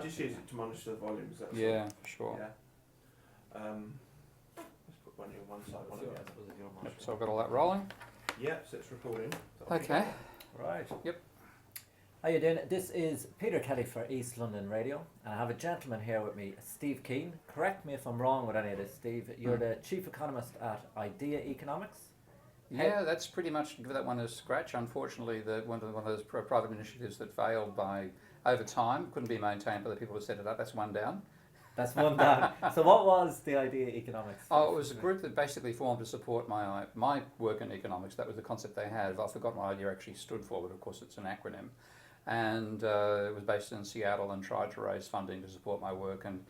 Just use it to monitor the volumes. That's Yeah, all. for sure. Yeah. Let's put one on one side, one on the other. Yep, so I've got all that rolling. Yep, so it's recording. Okay. Right. Yep. How you doing? This is Peter Kelly for East London Radio, and I have a gentleman here with me, Steve Keane. Correct me if I'm wrong with any of this, Steve. You're the chief economist at Idea Economics. Yeah, that's pretty much give that one a scratch. Unfortunately, one of those private initiatives that failed by over time, couldn't be maintained by the people who set it up. That's one down. That's one down. So what was the Idea Economics? Oh, it was a group that basically formed to support my work in economics. That was the concept they had. I've forgotten what Idea actually stood for, but of course it's an acronym. And it was based in Seattle and tried to raise funding to support my work and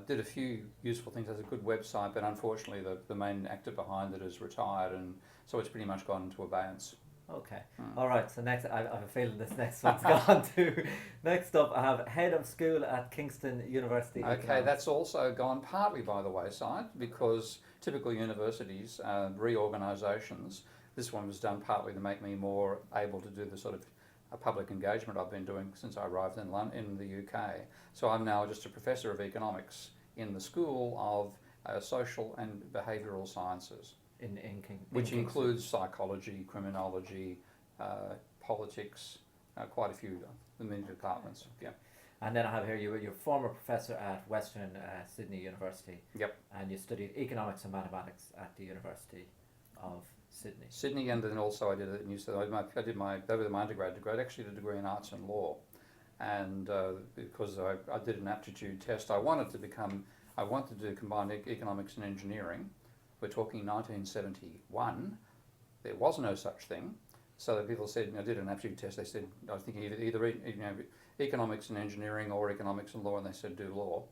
did a few useful things. There's a good website, but unfortunately the main actor behind it is retired, and so it's pretty much gone into abeyance. Okay. All right. So next, I have a feeling this next one's gone to. Next up, I have head of school at Kingston University. Okay, Economics. that's also gone partly by the wayside because typical universities, reorganisations, this one was done partly to make me more able to do the sort of public engagement I've been doing since I arrived in the UK. So I'm now just a professor of economics in the School of Social and Behavioural Sciences. Which includes psychology, criminology, politics, quite a few of the many departments. Yeah. And then I have here you're former professor at Western Sydney University. Yep. And you studied economics and mathematics at the University of Sydney. Sydney, and then also I did it in New South Wales. I did my undergrad degree. I actually did a degree in arts and law, and because I did an aptitude test, I wanted to combine economics and engineering. We're talking 1971. There was no such thing. So that people said, I did an aptitude test. They said, I was thinking either economics and engineering or economics and law, and they said do law.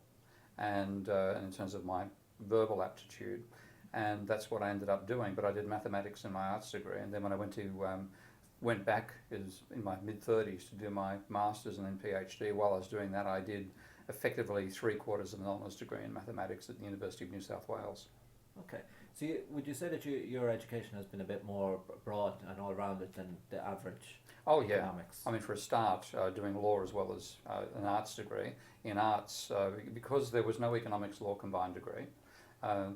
And in terms of my verbal aptitude, and that's what I ended up doing. But I did mathematics in my arts degree, and then when I went back in my mid-30s to do my master's and then PhD. While I was doing that, I did effectively 3/4 of an honours degree in mathematics at the University of New South Wales. Okay, so would you say that your education has been a bit more broad and all-rounded than the average economics? I mean, for a start, doing law as well as an arts degree. In arts, because there was no economics law combined degree,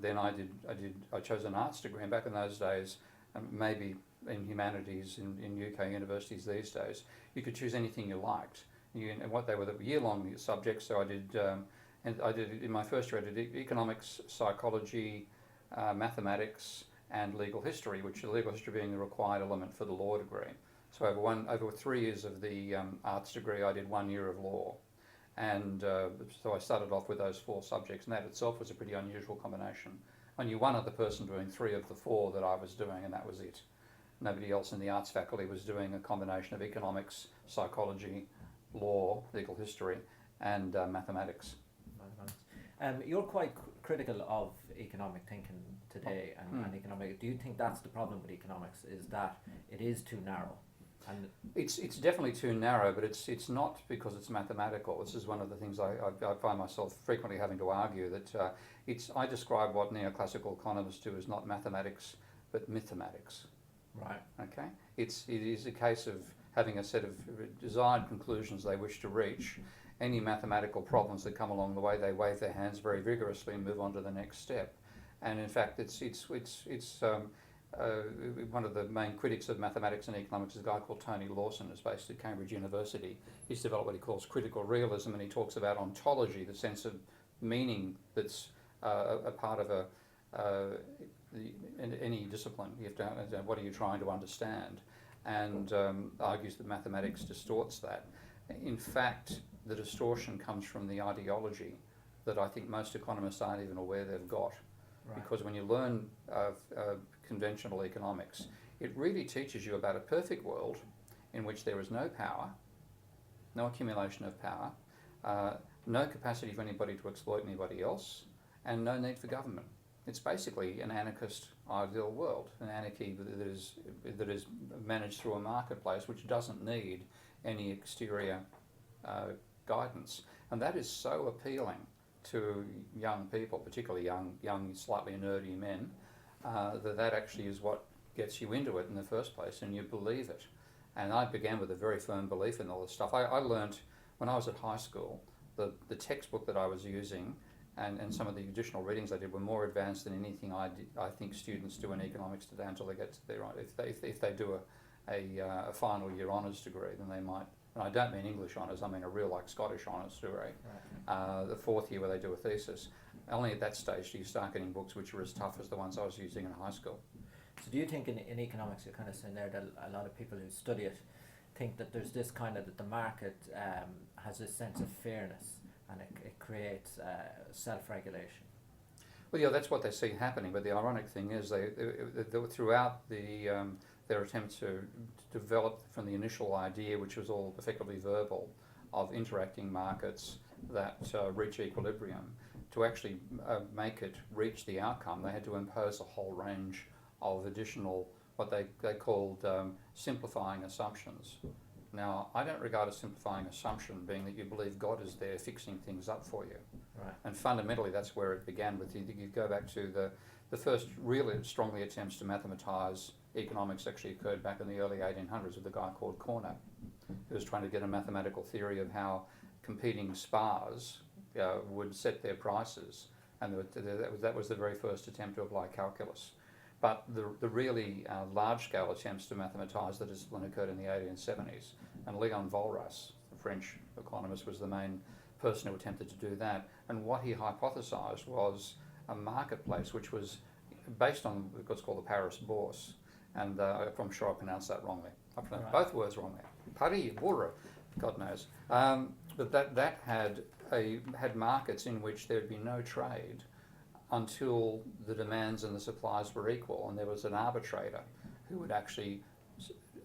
then I chose an arts degree, and back in those days, maybe in humanities in UK universities these days, you could choose anything you liked. And what they were the year-long subjects, so I did in my first year I did economics, psychology, mathematics and legal history, which the legal history being the required element for the law degree. So over 3 years of the arts degree, I did 1 year of law, and so I started off with those 4 subjects, and that itself was a pretty unusual combination. I knew one other person doing 3 of the 4 that I was doing, and that was it. Nobody else in the arts faculty was doing a combination of economics, psychology, law, legal history, and mathematics. You're quite critical of economic thinking today, and economic. Do you think that's the problem with economics? Is that it is too narrow? And it's definitely too narrow, but it's not because it's mathematical. This is one of the things I find myself frequently having to argue that I describe what neoclassical economists do as not mathematics but mythematics. Right. Okay. It is a case of having a set of desired conclusions they wish to reach. Any mathematical problems that come along the way, they wave their hands very vigorously and move on to the next step. And in fact, it's one of the main critics of mathematics and economics is a guy called Tony Lawson, who's based at Cambridge University. He's developed what he calls critical realism, and he talks about ontology, the sense of meaning that's a part of any discipline. You have to what are you trying to understand, and argues that mathematics distorts that. In fact, the distortion comes from the ideology that I think most economists aren't even aware they've got. Right. Because when you learn conventional economics, it really teaches you about a perfect world in which there is no power, no accumulation of power, no capacity for anybody to exploit anybody else, and no need for government. It's basically an anarchist ideal world, an anarchy that is managed through a marketplace which doesn't need any exterior guidance, and that is so appealing to young people, particularly young, slightly nerdy men, that actually is what gets you into it in the first place, and you believe it. And I began with a very firm belief in all this stuff. I learned when I was at high school the textbook that I was using and some of the additional readings I did were more advanced than anything I think students do in economics today until they get to their if they do a final year honours degree, then they might. And I don't mean English honours, I mean a real like Scottish honours degree. Right. The fourth year where they do a thesis. Only at that stage do you start getting books which are as tough as the ones I was using in high school. So do you think in economics, you're kind of saying there that a lot of people who study it think that there's this kind of, that the market has this sense of fairness and it creates self-regulation? Well, yeah, that's what they see happening. But the ironic thing is, they throughout their attempt to develop from the initial idea, which was all effectively verbal, of interacting markets that reach equilibrium, to actually make it reach the outcome, they had to impose a whole range of additional, what they called simplifying assumptions. Now, I don't regard a simplifying assumption being that you believe God is there fixing things up for you. Right. And fundamentally, that's where it began with. You go back to the first really strongly attempts to mathematise economics actually occurred back in the early 1800s with a guy called Cornell, who was trying to get a mathematical theory of how competing spars would set their prices. And that was the very first attempt to apply calculus. But the really large-scale attempts to mathematise the discipline occurred in the 1870s, and Leon Walras, the French economist, was the main person who attempted to do that. And what he hypothesised was a marketplace which was based on what's called the Paris Bourse, and I'm sure I pronounced that wrongly. I pronounced both words wrongly. Paris Bourse, God knows. But that had markets in which there'd be no trade until the demands and the supplies were equal, and there was an arbitrator who would actually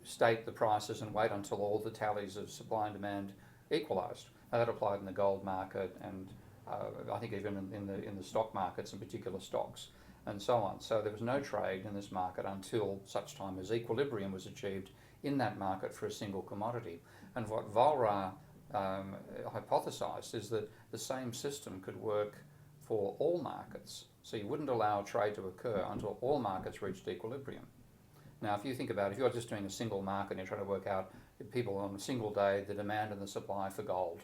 state the prices and wait until all the tallies of supply and demand equalised. Now that applied in the gold market, and I think even in the stock markets, in particular stocks, and so on. So there was no trade in this market until such time as equilibrium was achieved in that market for a single commodity. And what Walras hypothesised is that the same system could work for all markets. So you wouldn't allow trade to occur until all markets reached equilibrium. Now, if you think about it, if you're just doing a single market and you're trying to work out people on a single day, the demand and the supply for gold,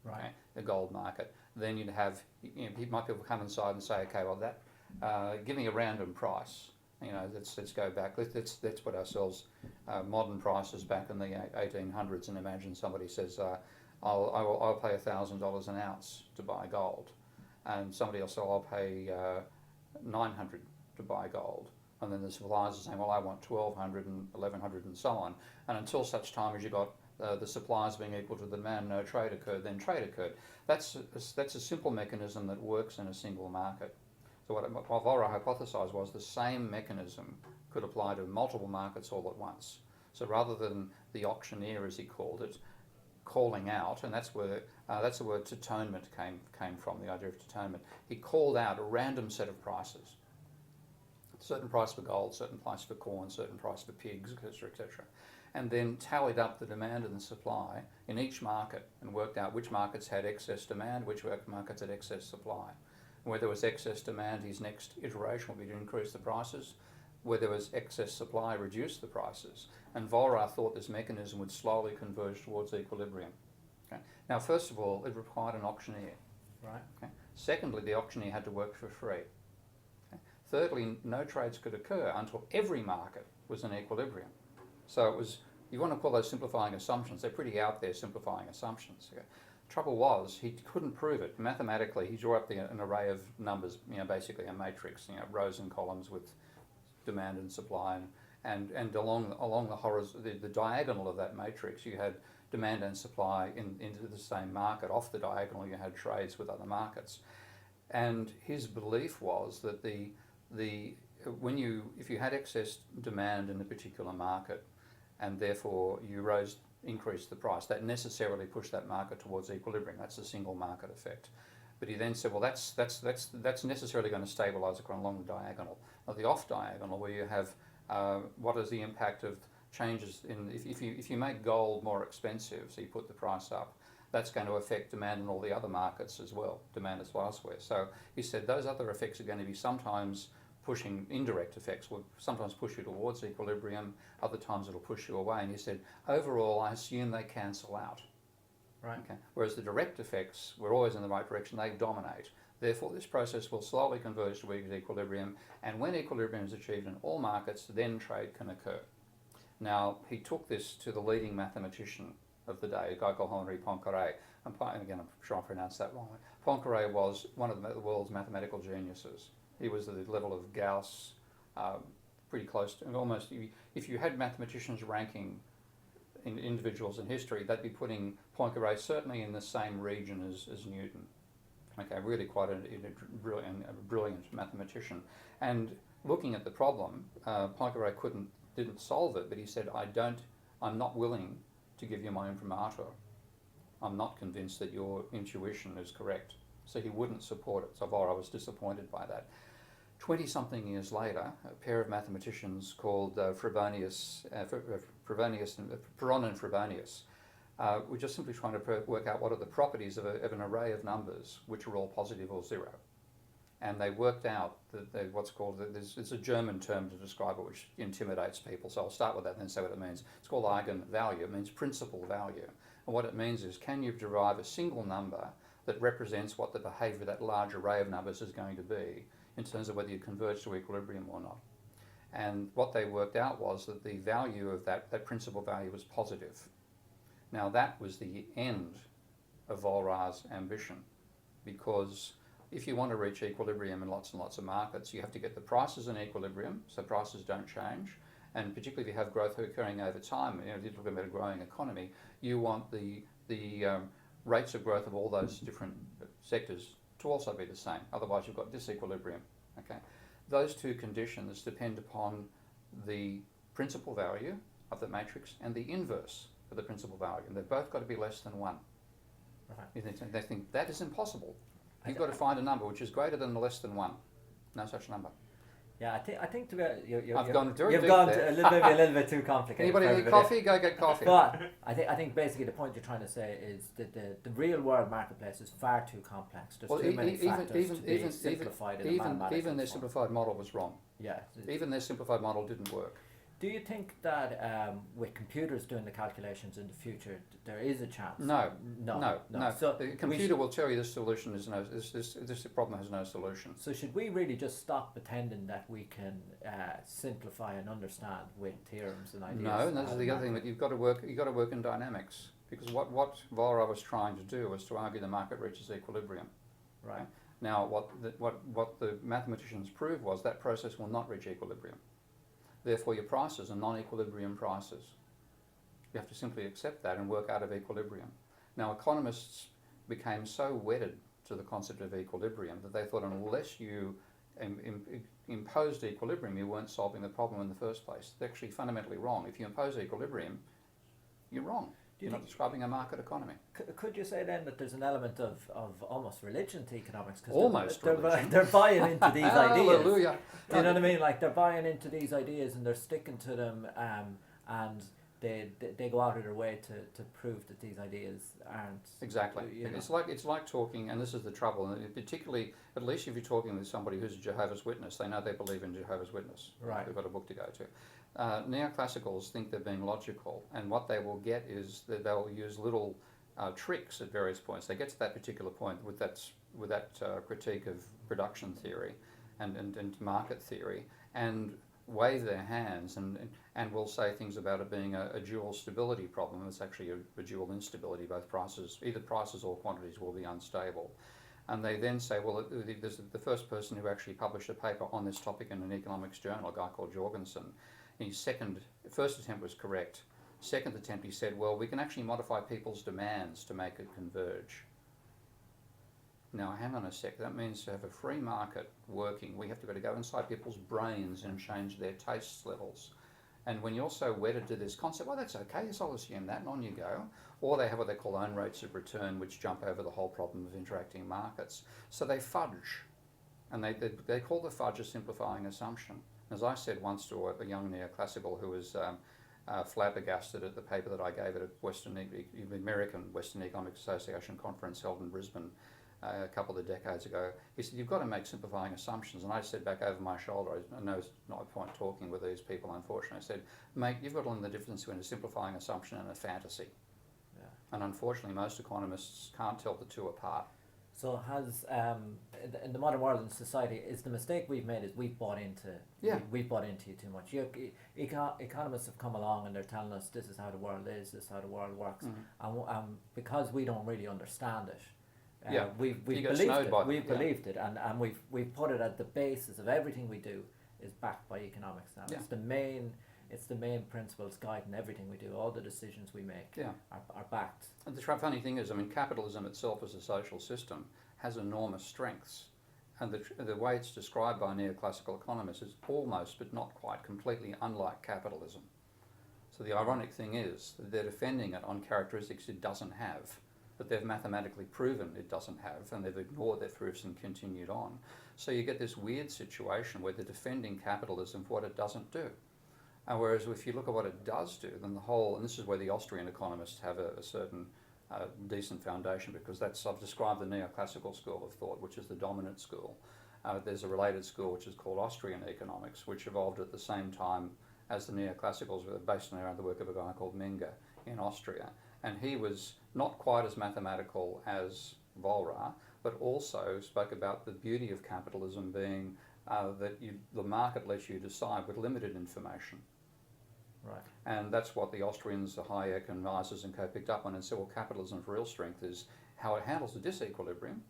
right? Okay, the gold market, then you'd have, people come inside and say, okay, well, give me a random price. Let's go back. Let's put ourselves modern prices back in the 1800s and imagine somebody says, I'll pay $1,000 an ounce to buy gold. And somebody else said, I'll pay $900 to buy gold. And then the suppliers are saying, well, I want $1,200 and $1,100 and so on. And until such time as you got the supplies being equal to the demand, no trade occurred, then trade occurred. That's a simple mechanism that works in a single market. So what Walras hypothesised was the same mechanism could apply to multiple markets all at once. So rather than the auctioneer, as he called it, calling out, and that's the word tetonement came from, the idea of tetonement. He called out a random set of prices. Certain price for gold, certain price for corn, certain price for pigs, etc., etc. And then tallied up the demand and the supply in each market and worked out which markets had excess demand, which markets had excess supply. Where there was excess demand, his next iteration would be to increase the prices. Where there was excess supply, reduce the prices. And Walras thought this mechanism would slowly converge towards equilibrium. Okay. Now, first of all, it required an auctioneer. Right. Okay. Secondly, the auctioneer had to work for free. Okay. Thirdly, no trades could occur until every market was in equilibrium. So it was, you want to call those simplifying assumptions, they're pretty out there simplifying assumptions. Okay. Trouble was, he couldn't prove it. Mathematically, he drew up an array of numbers, basically a matrix, rows and columns with demand and supply, and along the diagonal of that matrix, you had demand and supply into the same market. Off the diagonal, you had trades with other markets. And his belief was that if you had excess demand in a particular market, and therefore you increased the price, that necessarily pushed that market towards equilibrium. That's a single market effect. But he then said, well, that's necessarily going to stabilise along the diagonal. Now, the off diagonal, where you have what is the impact of changes in, if you make gold more expensive, so you put the price up, that's going to affect demand in all the other markets as well, demand as well elsewhere. So he said those other effects are going to be sometimes pushing, indirect effects will sometimes push you towards equilibrium, other times it'll push you away. And he said, overall, I assume they cancel out. Right. Okay. Whereas the direct effects were always in the right direction, they dominate. Therefore, this process will slowly converge to equilibrium, and when equilibrium is achieved in all markets, then trade can occur. Now, he took this to the leading mathematician of the day, a guy called Henri Poincaré. And again, I'm sure I pronounced that wrong. Poincaré was one of the world's mathematical geniuses. He was at the level of Gauss, pretty close to, almost, if you had mathematicians ranking in individuals in history, they'd be putting Poincaré certainly in the same region as Newton. Okay, really quite a brilliant mathematician. And looking at the problem, Poincaré didn't solve it, but he said, I'm not willing to give you my imprimatur. I'm not convinced that your intuition is correct. So he wouldn't support it. So I was disappointed by that. 20-something years later, a pair of mathematicians called Peron and Frobenius were just simply trying to work out what are the properties of an array of numbers which are all positive or zero. And they worked out that what's called, it's a German term to describe it which intimidates people, so I'll start with that and then say what it means. It's called eigenvalue, it means principal value. And what it means is, can you derive a single number that represents what the behaviour of that large array of numbers is going to be in terms of whether you converge to equilibrium or not. And what they worked out was that the value of that principal value was positive. Now that was the end of Walras' ambition, because if you want to reach equilibrium in lots and lots of markets, you have to get the prices in equilibrium, so prices don't change, and particularly if you have growth occurring over time, if you're talking about a growing economy, you want the rates of growth of all those different sectors to also be the same, otherwise you've got disequilibrium. Okay? Those two conditions depend upon the principal value of the matrix and the inverse of the principal value, and they've both got to be less than 1. Right. They think that is impossible. You've got to find a number which is greater than or less than 1. No such number. Yeah, I think to be, I've gone very you've deep gone there. a little bit too complicated. Anybody for need everybody. coffee? Go get coffee. But I think basically the point you're trying to say is that the real world marketplace is far too complex. There's too many factors to be simplified in a mathematical even their form. simplified model was wrong. Yeah. Even their simplified model didn't work. Do you think that with computers doing the calculations in the future, there is a chance? No. No. So the computer will tell you this solution is this problem has no solution. So should we really just stop pretending that we can simplify and understand with theorems and ideas? No, and that's the other thing, that you've got to work in dynamics, because what Walras was trying to do was to argue the market reaches equilibrium. Right. Now what the mathematicians proved was that process will not reach equilibrium. Therefore your prices are non-equilibrium prices. You have to simply accept that and work out of equilibrium. Now economists became so wedded to the concept of equilibrium that they thought unless you imposed equilibrium, you weren't solving the problem in the first place. They're actually fundamentally wrong. If you impose equilibrium, you're wrong. You're not describing a market economy. Could you say then that there's an element of almost religion to economics? Cause Almost religion. They're buying into these ideas. Hallelujah. Do you know what I mean? Like they're buying into these ideas and they're sticking to them, and they go out of their way to prove that these ideas aren't. Exactly. You know. It's like talking, and this is the trouble, and particularly, at least if you're talking with somebody who's a Jehovah's Witness, they know they believe in Jehovah's Witness. Right. They've got a book to go to. Neoclassicals think they're being logical, and what they will get is that they'll use little tricks at various points. They get to that particular point with that critique of production theory and market theory, and wave their hands and will say things about it being a dual stability problem. It's actually a dual instability. Both prices, either prices or quantities, will be unstable. And they then say, well, there's the first person who actually published a paper on this topic in an economics journal, a guy called Jorgensen. His first attempt was correct. Second attempt, he said, well, we can actually modify people's demands to make it converge. Now, hang on a sec. That means to have a free market working, we have to go inside people's brains and change their taste levels. And when you're so wedded to this concept, well, that's okay, yes, I'll assume that, and on you go. Or they have what they call own rates of return, which jump over the whole problem of interacting markets. So they fudge. And they call the fudge a simplifying assumption. As I said once to a young neoclassical who was flabbergasted at the paper that I gave at a American Western Economics Association conference held in Brisbane a couple of decades ago, he said, you've got to make simplifying assumptions. And I said back over my shoulder, I know it's not a point talking with these people, unfortunately, I said, mate, you've got to learn the difference between a simplifying assumption and a fantasy. And unfortunately, most economists can't tell the two apart. So has in the modern world and society, is the mistake we've made is we've bought into we've bought into you too much. Economists have come along and they're telling us this is how the world is, this is how the world works, and because we don't really understand it, we've believed it. We've believed it, and we've put it at the basis of everything we do is backed by economics now. It's the main principles guiding everything we do. All the decisions we make are backed. And the funny thing is, I mean, capitalism itself as a social system has enormous strengths. And the way it's described by neoclassical economists is almost, but not quite, completely unlike capitalism. So the ironic thing is that they're defending it on characteristics it doesn't have, that they've mathematically proven it doesn't have, and they've ignored their proofs and continued on. So you get this weird situation where they're defending capitalism for what it doesn't do. Whereas if you look at what it does do, then the whole, and this is where the Austrian economists have a certain decent foundation, because I've described the neoclassical school of thought, which is the dominant school. There's a related school which is called Austrian economics, which evolved at the same time as the neoclassicals, based around the work of a guy called Menger in Austria. And he was not quite as mathematical as Volra, but also spoke about the beauty of capitalism being that the market lets you decide with limited information. Right. And that's what the Austrians, the Hayek and Mises and co picked up on and said, well, capitalism's real strength is how it handles the disequilibrium,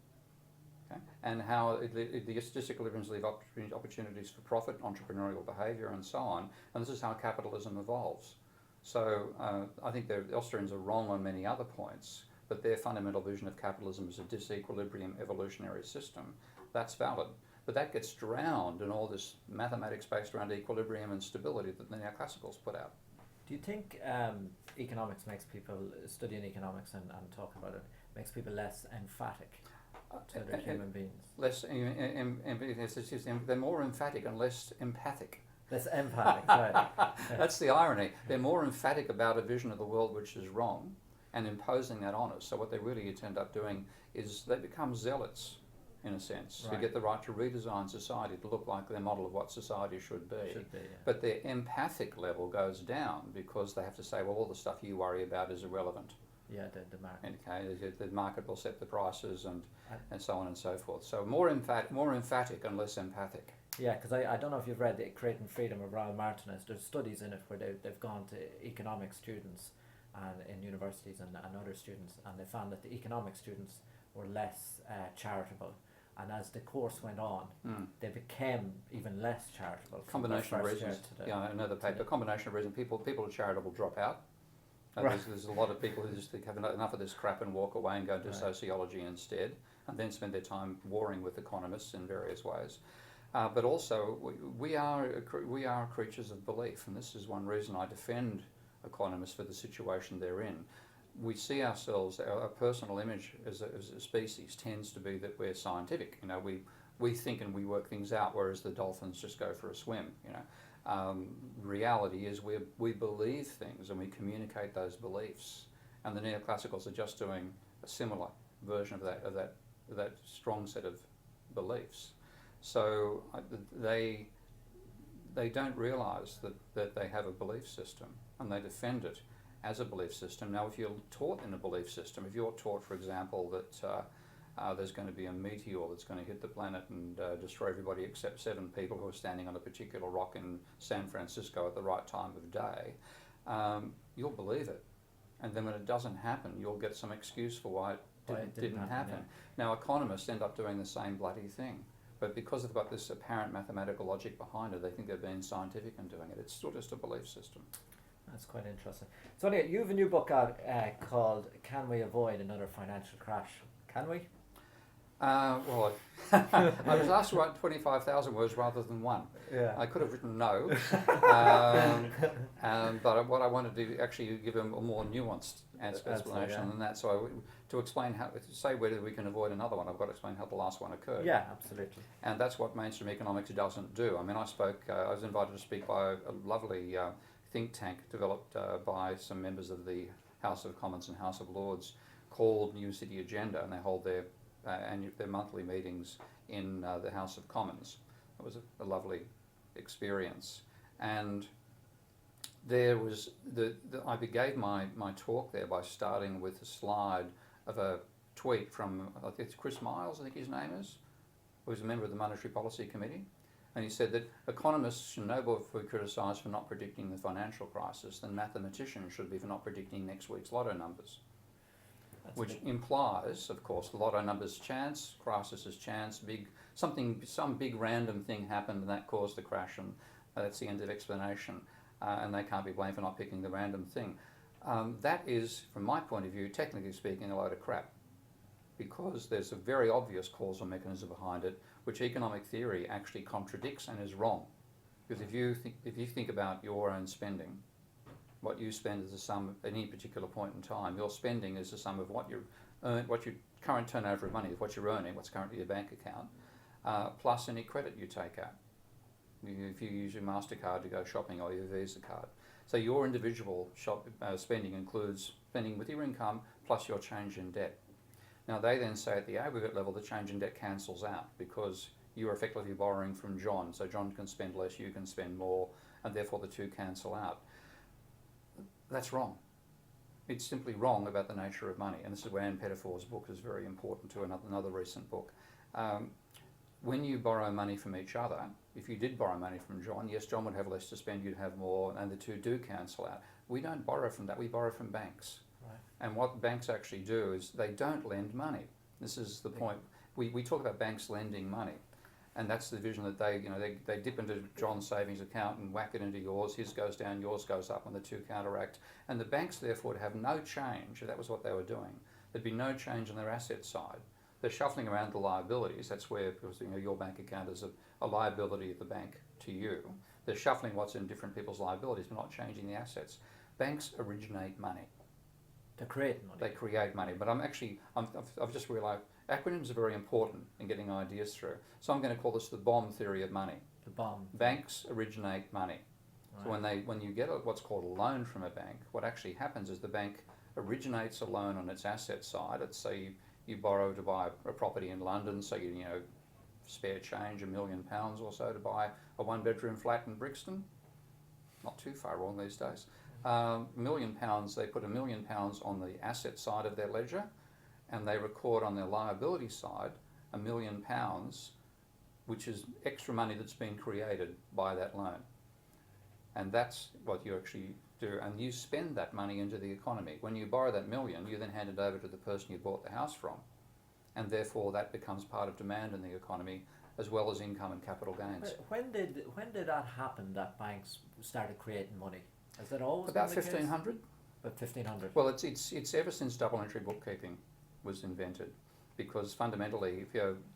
okay, and how the disequilibriums leave opportunities for profit, entrepreneurial behaviour and so on, and this is how capitalism evolves. So I think the Austrians are wrong on many other points, but their fundamental vision of capitalism as a disequilibrium evolutionary system, that's valid. But that gets drowned in all this mathematics based around equilibrium and stability that the neoclassicals put out. Do you think economics makes people, studying economics and talking about it, makes people less emphatic to their human beings? They're more emphatic and less empathic. Less empathic, right. That's the irony. They're more emphatic about a vision of the world which is wrong and imposing that on us. So what they really end up doing is they become zealots, in a sense, Right. who get the right to redesign society to look like their model of what society should be. Yeah. But their empathic level goes down because they have to say, well, all the stuff you worry about is irrelevant. Yeah, the market. Okay, the market will set the prices and so on and so forth. So more emphatic and less empathic. Yeah, because I don't know if you've read the Creating Freedom of Raoul Martinez. There's studies in it where they've gone to economic students and in universities and other students, and they found that the economic students were less charitable. And as the course went on, they became even less charitable. Combination of reasons. Another paper. Combination of reasons. People who are charitable drop out. Right. There's a lot of people who just have enough of this crap and walk away and go into sociology instead, and then spend their time warring with economists in various ways. But also, we are creatures of belief, and this is one reason I defend economists for the situation they're in. We see ourselves, our personal image as a species tends to be that we're scientific. You know, we think and we work things out, whereas the dolphins just go for a swim. You know, reality is we believe things and we communicate those beliefs, and the neoclassicals are just doing a similar version of that strong set of beliefs. So they don't realise that they have a belief system, and they defend it as a belief system. Now, if you're taught in a belief system, if you're taught, for example, that there's going to be a meteor that's going to hit the planet and destroy everybody except 7 people who are standing on a particular rock in San Francisco at the right time of day, you'll believe it. And then when it doesn't happen, you'll get some excuse for why it didn't happen. Yeah. Now, economists end up doing the same bloody thing. But because they've got this apparent mathematical logic behind it, they think they're being scientific in doing it. It's still just a belief system. That's quite interesting. So anyway, you have a new book out called Can We Avoid Another Financial Crash? Can we? Well, I was asked to write 25,000 words rather than 1. Yeah. I could have written no. But what I wanted to actually give a more nuanced explanation than that. So to explain how, to say whether we can avoid another one, I've got to explain how the last one occurred. Yeah, absolutely. And that's what mainstream economics doesn't do. I mean, I was invited to speak by a lovely think tank developed by some members of the House of Commons and House of Lords called New City Agenda, and they hold their monthly meetings in the House of Commons. It was a lovely experience, and there was I began my talk there by starting with a slide of a tweet from, I think it's Chris Miles, I think his name is, who was a member of the Monetary Policy Committee. And he said that economists should no more be criticised for not predicting the financial crisis than mathematicians should be for not predicting next week's lotto numbers. Which implies, of course, the lotto numbers chance, crisis is chance, some big random thing happened and that caused the crash, and that's the end of explanation, and they can't be blamed for not picking the random thing. That is, from my point of view, technically speaking, a load of crap, because there's a very obvious causal mechanism behind it, which economic theory actually contradicts and is wrong. Because if you think about your own spending, what you spend is the sum at any particular point in time. Your spending is the sum of what you earn, what your current turnover of money is, what you're earning, what's currently your bank account, plus any credit you take out. If you use your MasterCard to go shopping or your Visa card. So your individual spending includes spending with your income plus your change in debt. Now they then say at the aggregate level the change in debt cancels out because you're effectively borrowing from John, so John can spend less, you can spend more, and therefore the two cancel out. That's wrong. It's simply wrong about the nature of money, and this is where Anne Pettifor's book is very important to, another recent book. When you borrow money from each other, if you did borrow money from John, yes, John would have less to spend, you'd have more, and the two do cancel out. We don't borrow from that, we borrow from banks. Right. And what banks actually do is they don't lend money. This is the point. We talk about banks lending money. And that's the vision that they dip into John's savings account and whack it into yours. His goes down, yours goes up, and the two counteract. And the banks therefore would have no change. If that was what they were doing, there'd be no change on their asset side. They're shuffling around the liabilities. That's where, because your bank account is a liability of the bank to you. They're shuffling what's in different people's liabilities, but not changing the assets. Banks originate money. They create money. They create money. But I've just realised acronyms are very important in getting ideas through. So I'm going to call this the bomb theory of money. The bomb. Banks originate money. Right. So when you get what's called a loan from a bank, what actually happens is the bank originates a loan on its asset side. Let's say you borrow to buy a property in London, so you spare change £1 million or so to buy a one-bedroom flat in Brixton. Not too far wrong these days. £1 million, they put £1 million on the asset side of their ledger, and they record on their liability side £1 million, which is extra money that's been created by that loan. And that's what you actually do, and you spend that money into the economy. When you borrow that million, you then hand it over to the person you bought the house from, and therefore that becomes part of demand in the economy, as well as income and capital gains. When did that happen, that banks started creating money? Has that always about been the 1500? Case? About 1500. Well, it's ever since double entry bookkeeping was invented, because fundamentally,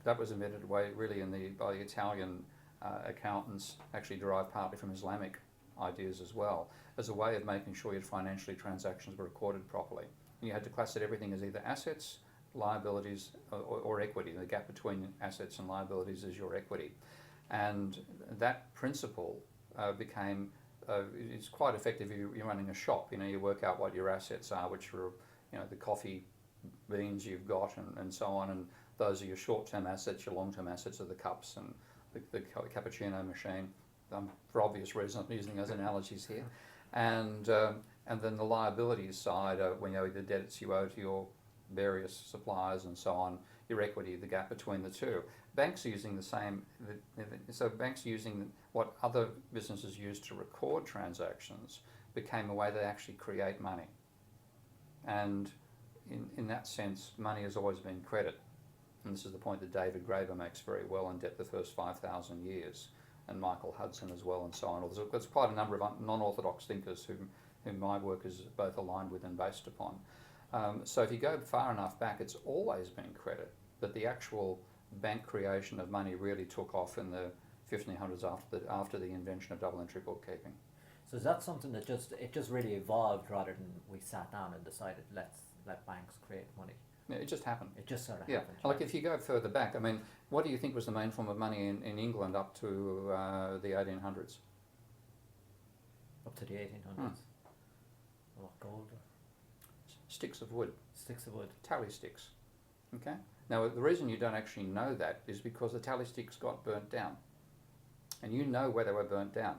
that was invented by the Italian accountants, actually derived partly from Islamic ideas as well, as a way of making sure your financially transactions were recorded properly. And you had to class everything as either assets, liabilities, or equity. The gap between assets and liabilities is your equity. And that principle became, it's quite effective if you're running a shop. You work out what your assets are, which are the coffee beans you've got and so on, and those are your short-term assets. Your long-term assets are the cups and the cappuccino machine. For obvious reasons, I'm using those analogies here. And then the liabilities side, the debts you owe to your various suppliers and so on, your equity, the gap between the two. Banks are using the same, so banks using what other businesses use to record transactions became a way they actually create money. And in that sense, money has always been credit. And this is the point that David Graeber makes very well in Debt the First 5,000 Years, and Michael Hudson as well, and so on. There's quite a number of non-orthodox thinkers whom my work is both aligned with and based upon. So if you go far enough back, it's always been credit, but the actual bank creation of money really took off in the 1500s after the invention of double entry bookkeeping. So is that something that just really evolved rather than we sat down and decided let's let banks create money? Yeah, it just happened. It just sort of happened. Yeah. Like if you go further back, what do you think was the main form of money in England up to the 1800s? Up to the 1800s? Oh, gold? Sticks of wood. Sticks of wood. Tally sticks. Okay? Now the reason you don't actually know that is because the tally sticks got burnt down. And you know where they were burnt down.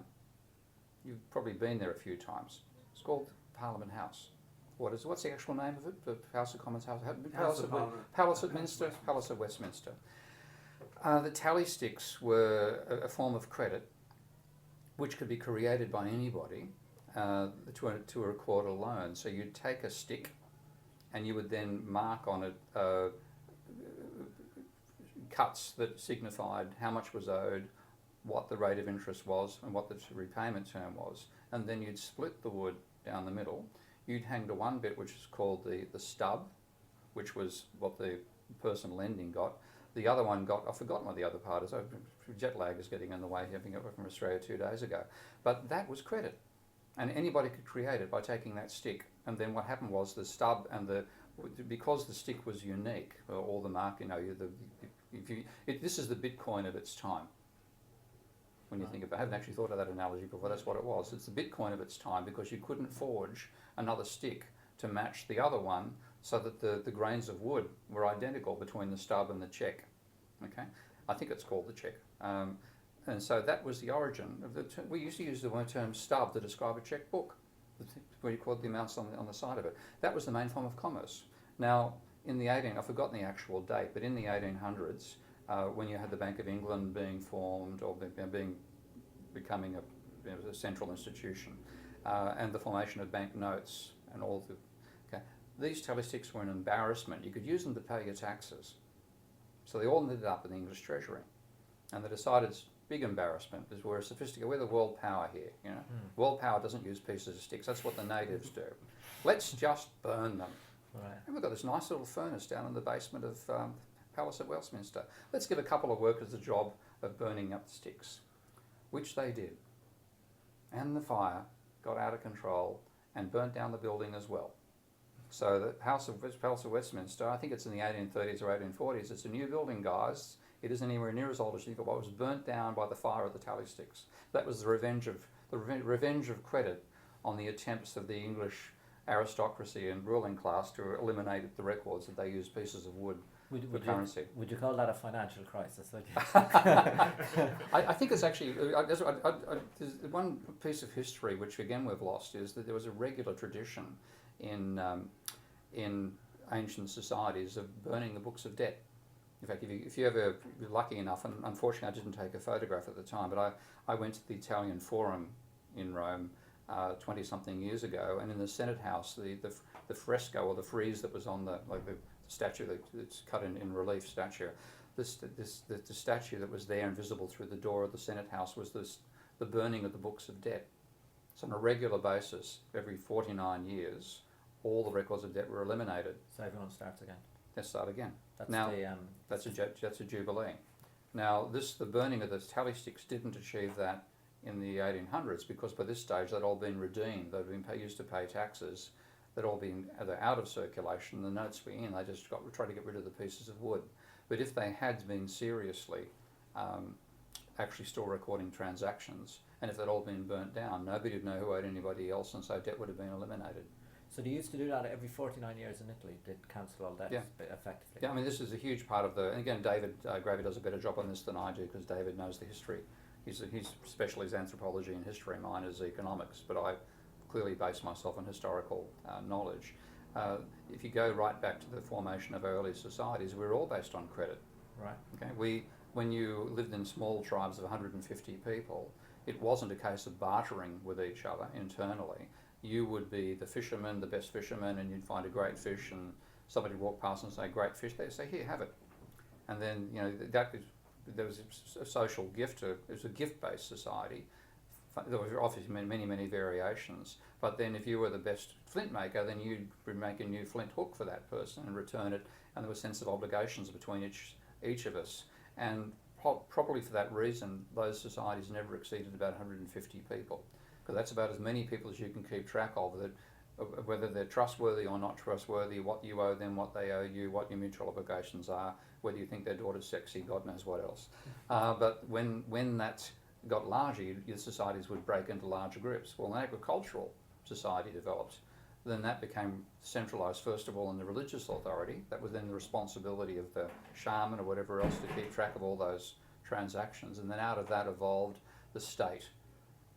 you've probably been there a few times. It's called Parliament House. What's the actual name of it? The House of Commons House? Palace of Minster, Palace of Westminster. The tally sticks were a form of credit which could be created by anybody to record a loan. So you'd take a stick and you would then mark on it cuts that signified how much was owed, what the rate of interest was, and what the repayment term was. And then you'd split the wood down the middle. You'd hang to one bit, which is called the stub, which was what the person lending got. The other one got, I've forgotten what the other part is. Jet lag is getting in the way, having it from Australia 2 days ago. But that was credit. And anybody could create it by taking that stick. And then what happened was the stub and because the stick was unique, or the mark, this is the Bitcoin of its time. When you think about it, I haven't actually thought of that analogy before, that's what it was. It's the Bitcoin of its time because you couldn't forge another stick to match the other one so that the grains of wood were identical between the stub and the check. Okay, I think it's called the check. And so that was the origin of the term. We used to use the term stub to describe a checkbook, where you record the amounts on the side of it. That was the main form of commerce. Now, I've forgotten the actual date, but in the 1800s, when you had the Bank of England being formed or becoming a central institution, and the formation of bank notes and all these tally sticks were an embarrassment. You could use them to pay your taxes. So they all ended up in the English Treasury. And they decided it's big embarrassment because we're sophisticated. We're the world power here. World power doesn't use pieces of sticks. That's what the natives do. Let's just burn them. Right. And we've got this nice little furnace down in the basement of Palace at Westminster. Let's give a couple of workers the job of burning up the sticks, which they did. And the fire got out of control and burnt down the building as well. So the Palace of Westminster, I think it's in the 1830s or 1840s, it's a new building, guys. It isn't anywhere near as old as you think, but it was burnt down by the fire of the tally sticks. That was the revenge of credit on the attempts of the English aristocracy and ruling class to eliminate the records that they used pieces of wood for currency. Would you call that a financial crisis? I think it's actually, there's one piece of history which again we've lost, is that there was a regular tradition in ancient societies of burning the books of debt. In fact, if you ever were lucky enough, and unfortunately I didn't take a photograph at the time, but I went to the Italian Forum in Rome 20-something years ago, and in the Senate House, the fresco or the frieze that was on the statue that's cut in relief statue, the statue that was there and visible through the door of the Senate House was the burning of the books of debt. So on a regular basis, every 49 years, all the records of debt were eliminated. So everyone starts again. Let's start again. That's That's a jubilee. Now, the burning of the tally sticks didn't achieve that in the 1800s, because by this stage they'd all been redeemed. They'd been used to pay taxes. They'd all been either out of circulation. The notes were in. They just tried to get rid of the pieces of wood. But if they had been seriously actually still recording transactions, and if they'd all been burnt down, nobody would know who owed anybody else, and so debt would have been eliminated. So they used to do that every 49 years in Italy. They'd cancel all debts effectively. Yeah, I mean, this is a huge part of and again, David Gravy does a better job on this than I do, because David knows the history. His specialty is anthropology and history, mine is economics, but I clearly base myself on historical knowledge. If you go right back to the formation of early societies, we were all based on credit. Right. Okay. When you lived in small tribes of 150 people, it wasn't a case of bartering with each other internally. You would be the fisherman, the best fisherman, and you'd find a great fish, and somebody would walk past and say, "Great fish." They'd say, "Here, have it." And then there was a social gift. It was a gift-based society. There were obviously many variations. But then, if you were the best flint maker, then you'd make a new flint hook for that person and return it. And there was a sense of obligations between each of us. And probably for that reason, those societies never exceeded about 150 people, because that's about as many people as you can keep track of, whether they're trustworthy or not trustworthy, what you owe them, what they owe you, what your mutual obligations are, whether you think their daughter's sexy, God knows what else. But when that got larger, your societies would break into larger groups. Well, an agricultural society developed. Then that became centralised, first of all, in the religious authority. That was then the responsibility of the shaman or whatever else to keep track of all those transactions. And then out of that evolved the state.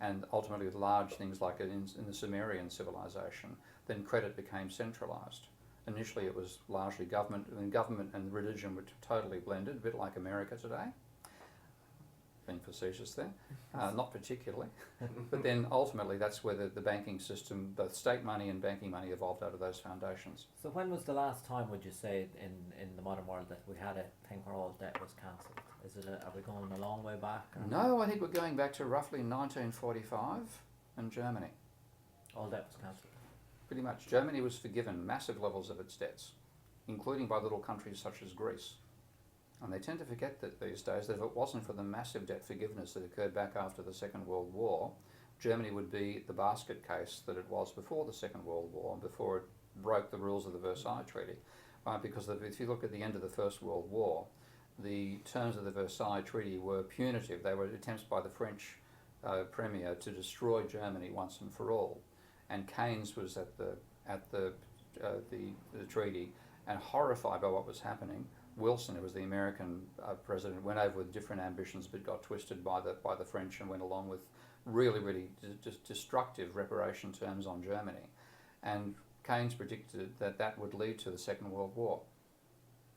and ultimately with large things like in the Sumerian civilization, then credit became centralised. Initially it was largely government, and government and religion were totally blended, a bit like America today. Being facetious there, not particularly. But then ultimately that's where the banking system, both state money and banking money, evolved out of those foundations. So when was the last time, would you say, in the modern world that we had a thing where all debt was cancelled? Are we going a long way back? No, I think we're going back to roughly 1945 in Germany. All debt was cancelled. Pretty much. Germany was forgiven massive levels of its debts, including by little countries such as Greece. And they tend to forget that these days that if it wasn't for the massive debt forgiveness that occurred back after the Second World War, Germany would be the basket case that it was before the Second World War and before it broke the rules of the Versailles Treaty. Because if you look at the end of the First World War, the terms of the Versailles Treaty were punitive. They were attempts by the French premier to destroy Germany once and for all. And Keynes was at the treaty and horrified by what was happening. Wilson, who was the American president, went over with different ambitions but got twisted by the French and went along with really just destructive reparation terms on Germany. And Keynes predicted that would lead to the Second World War.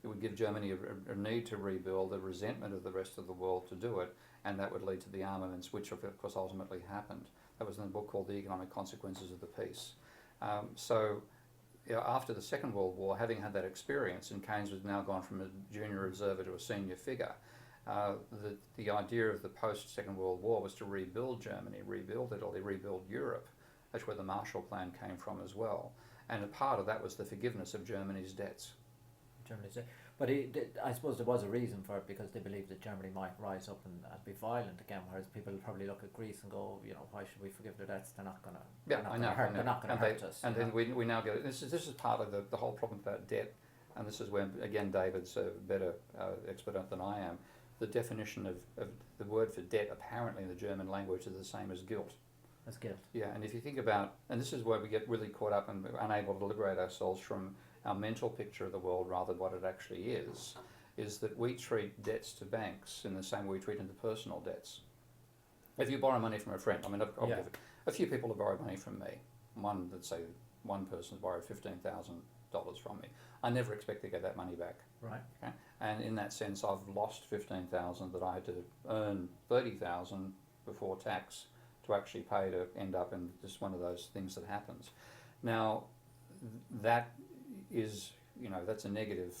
It would give Germany a need to rebuild, a resentment of the rest of the world to do it, and that would lead to the armaments, which of course ultimately happened. That was in a book called The Economic Consequences of the Peace. After the Second World War, having had that experience, and Keynes was now gone from a junior observer to a senior figure, the idea of the post-Second World War was to rebuild Germany, rebuild Italy, rebuild Europe. That's where the Marshall Plan came from as well. And a part of that was the forgiveness of Germany's debts. But I suppose there was a reason for it, because they believed that Germany might rise up and be violent again, whereas people probably look at Greece and go, why should we forgive their debts? They're not going to hurt us. And then we now get, this is part of the whole problem about debt, and this is where, again, David's a better expert than I am. The definition of the word for debt apparently in the German language is the same as guilt. As guilt. Yeah, and if you think about, and this is where we get really caught up and unable to liberate ourselves from our mental picture of the world rather than what it actually is that we treat debts to banks in the same way we treat interpersonal debts. If you borrow money from a friend, I'll give it, a few people have borrowed money from me. Let's say one person's borrowed $15,000 from me. I never expect to get that money back. Right. Okay? And in that sense, I've lost $15,000 that I had to earn $30,000 before tax to actually pay to end up in just one of those things that happens. Now, that is, that's a negative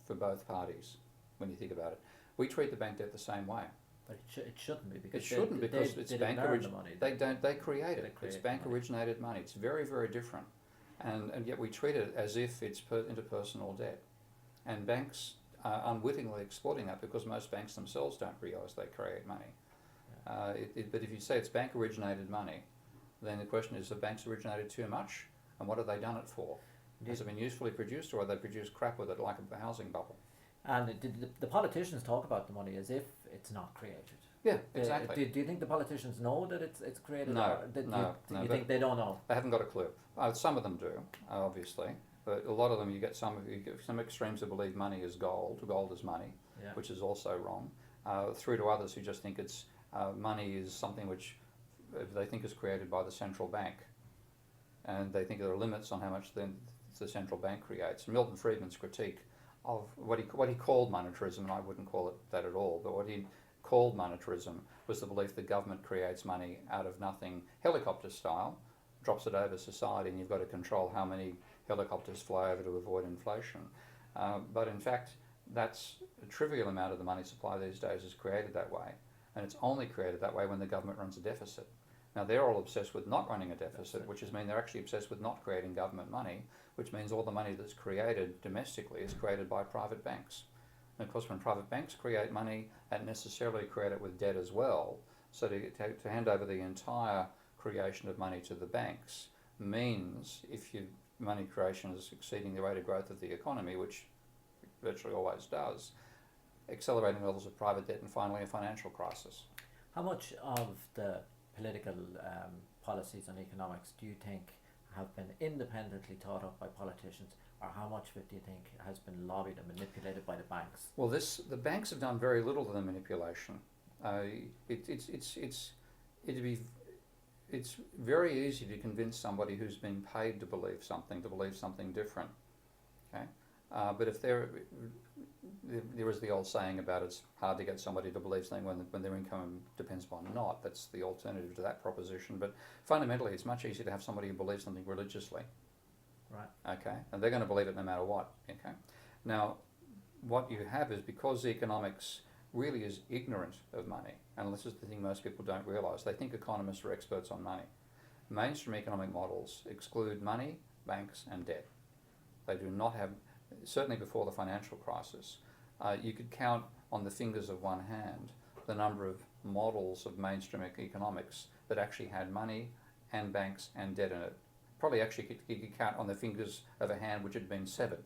for both parties when you think about it. We treat the bank debt the same way. But it shouldn't be, because it's bank originated. They create it. It's bank originated money. It's very, very different, and yet we treat it as if it's interpersonal debt, and banks are unwittingly exploiting that because most banks themselves don't realise they create money. But if you say it's bank originated money, then the question is, have banks originated too much, and what have they done it for? Has it been usefully produced, or have they produced crap with it like a housing bubble? And the politicians talk about the money as if it's not created. Yeah, exactly. Do you think the politicians know that it's created? No, or you think they don't know? They haven't got a clue. Some of them do, obviously, but a lot of them you get some extremes who believe money is gold is money, which is also wrong. Through to others who just think it's money is something which they think is created by the central bank, and they think there are limits on how much the central bank creates. Milton Friedman's critique of what he called monetarism, and I wouldn't call it that at all, but what he called monetarism was the belief that government creates money out of nothing, helicopter style, drops it over society, and you've got to control how many helicopters fly over to avoid inflation. But in fact, that's a trivial amount of the money supply these days is created that way, and it's only created that way when the government runs a deficit. Now, they're all obsessed with not running a deficit, which means they're actually obsessed with not creating government money, which means all the money that's created domestically is created by private banks. And of course, when private banks create money, they necessarily create it with debt as well. So to hand over the entire creation of money to the banks means, if your money creation is exceeding the rate of growth of the economy, which virtually always does, accelerating levels of private debt, and finally a financial crisis. How much of the political policies on economics do you think have been independently thought of by politicians, or how much of it do you think has been lobbied and manipulated by the banks? Well, the banks have done very little to the manipulation. it's very easy to convince somebody who's been paid to believe something different. Okay, but if there is the old saying about it's hard to get somebody to believe something when their income depends upon not. That's the alternative to that proposition. But fundamentally, it's much easier to have somebody who believes something religiously. Right. Okay, and they're going to believe it no matter what. Okay, now what you have is, because economics really is ignorant of money, and this is the thing most people don't realise. They think economists are experts on money. Mainstream economic models exclude money, banks, and debt. They do not have, certainly before the financial crisis, you could count on the fingers of one hand the number of models of mainstream economics that actually had money and banks and debt in it. Probably actually you could count on the fingers of a hand which had been severed.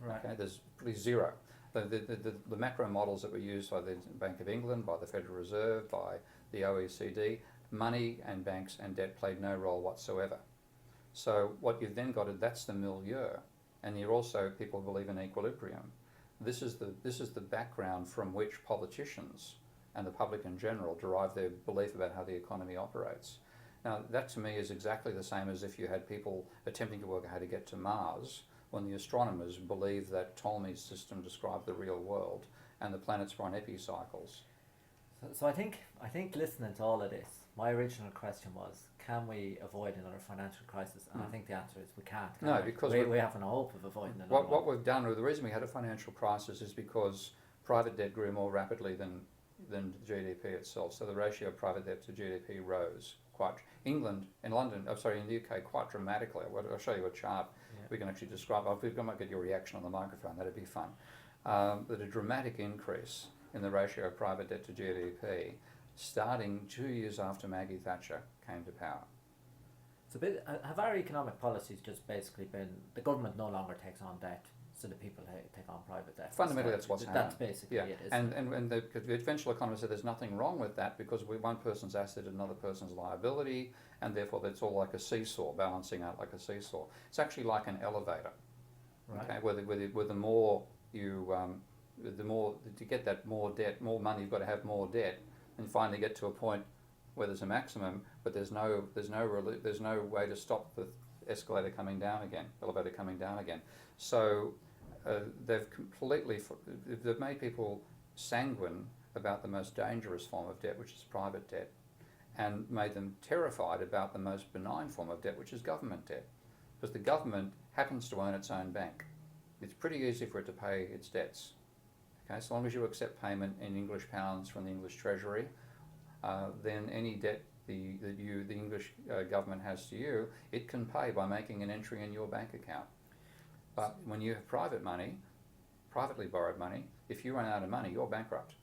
Right. Okay, there's pretty zero. The macro models that were used by the Bank of England, by the Federal Reserve, by the OECD, money and banks and debt played no role whatsoever. So what you've then got is, that's the milieu, and you're also, people believe in equilibrium. This is the background from which politicians and the public in general derive their belief about how the economy operates. Now that to me is exactly the same as if you had people attempting to work out how to get to Mars, when the astronomers believed that Ptolemy's system described the real world and the planets were on epicycles. So I think listening to all of this, my original question was, can we avoid another financial crisis? And I think the answer is we can't. No, because we have no hope of avoiding another what we've done, or the reason we had a financial crisis, is because private debt grew more rapidly than GDP itself. So the ratio of private debt to GDP rose quite. In the UK, quite dramatically. I'll show you a chart. Yeah. We can actually describe. I might get your reaction on the microphone. That'd be fun. But a dramatic increase in the ratio of private debt to GDP, starting 2 years after Maggie Thatcher came to power. It's a bit. Have our economic policies just basically been, the government no longer takes on debt, so the people take on private debt? Fundamentally, that's what's happening. That's basically Yeah, it, isn't it? and the conventional economists say there's nothing wrong with that, because one person's asset is another person's liability, and therefore it's all like a seesaw, balancing out like a seesaw. It's actually like an elevator. Right. Okay, where the more you, the more to get that more debt, more money, you've got to have more debt, and finally get to a point where there's a maximum, but there's no way to stop the escalator coming down again, elevator coming down again. So they've made people sanguine about the most dangerous form of debt, which is private debt, and made them terrified about the most benign form of debt, which is government debt, because the government happens to own its own bank. It's pretty easy for it to pay its debts. Okay, so long as you accept payment in English pounds from the English Treasury, then any debt the English government has to you, it can pay by making an entry in your bank account. But when you have private money, privately borrowed money, if you run out of money, you're bankrupt.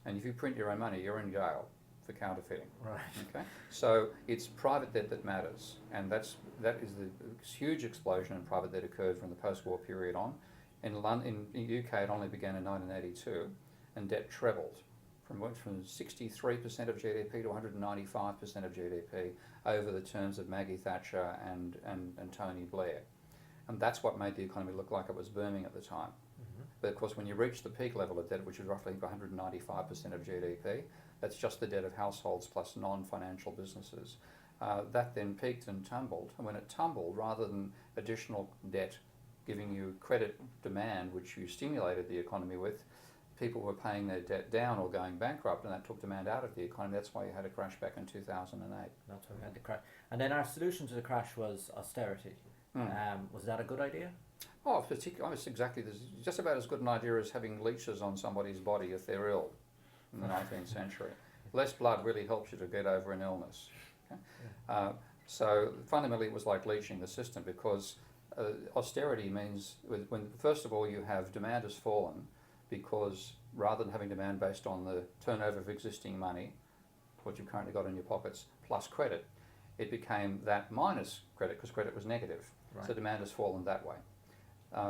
And if you print your own money, you're in jail for counterfeiting. Right. Okay. So it's private debt that matters, and that is the huge explosion in private debt occurred from the post-war period on. In the UK, it only began in 1982, and debt trebled from 63% of GDP to 195% of GDP over the terms of Maggie Thatcher and Tony Blair. And that's what made the economy look like it was booming at the time. Mm-hmm. But of course, when you reach the peak level of debt, which is roughly 195% of GDP, that's just the debt of households plus non-financial businesses. That then peaked and tumbled. And when it tumbled, rather than additional debt giving you credit demand, which you stimulated the economy with, people were paying their debt down or going bankrupt, and that took demand out of the economy. That's why you had a crash back in 2008. That's why we had the crash. And then our solution to the crash was austerity. Was that a good idea? Oh, it's exactly. Just about as good an idea as having leeches on somebody's body if they're ill in the 19th century. Less blood really helps you to get over an illness. Okay? Yeah. So fundamentally, it was like leeching the system, because austerity means when first of all you have demand has fallen, because rather than having demand based on the turnover of existing money, what you've currently got in your pockets, plus credit, it became that minus credit, because credit was negative. Right. So demand has fallen that way.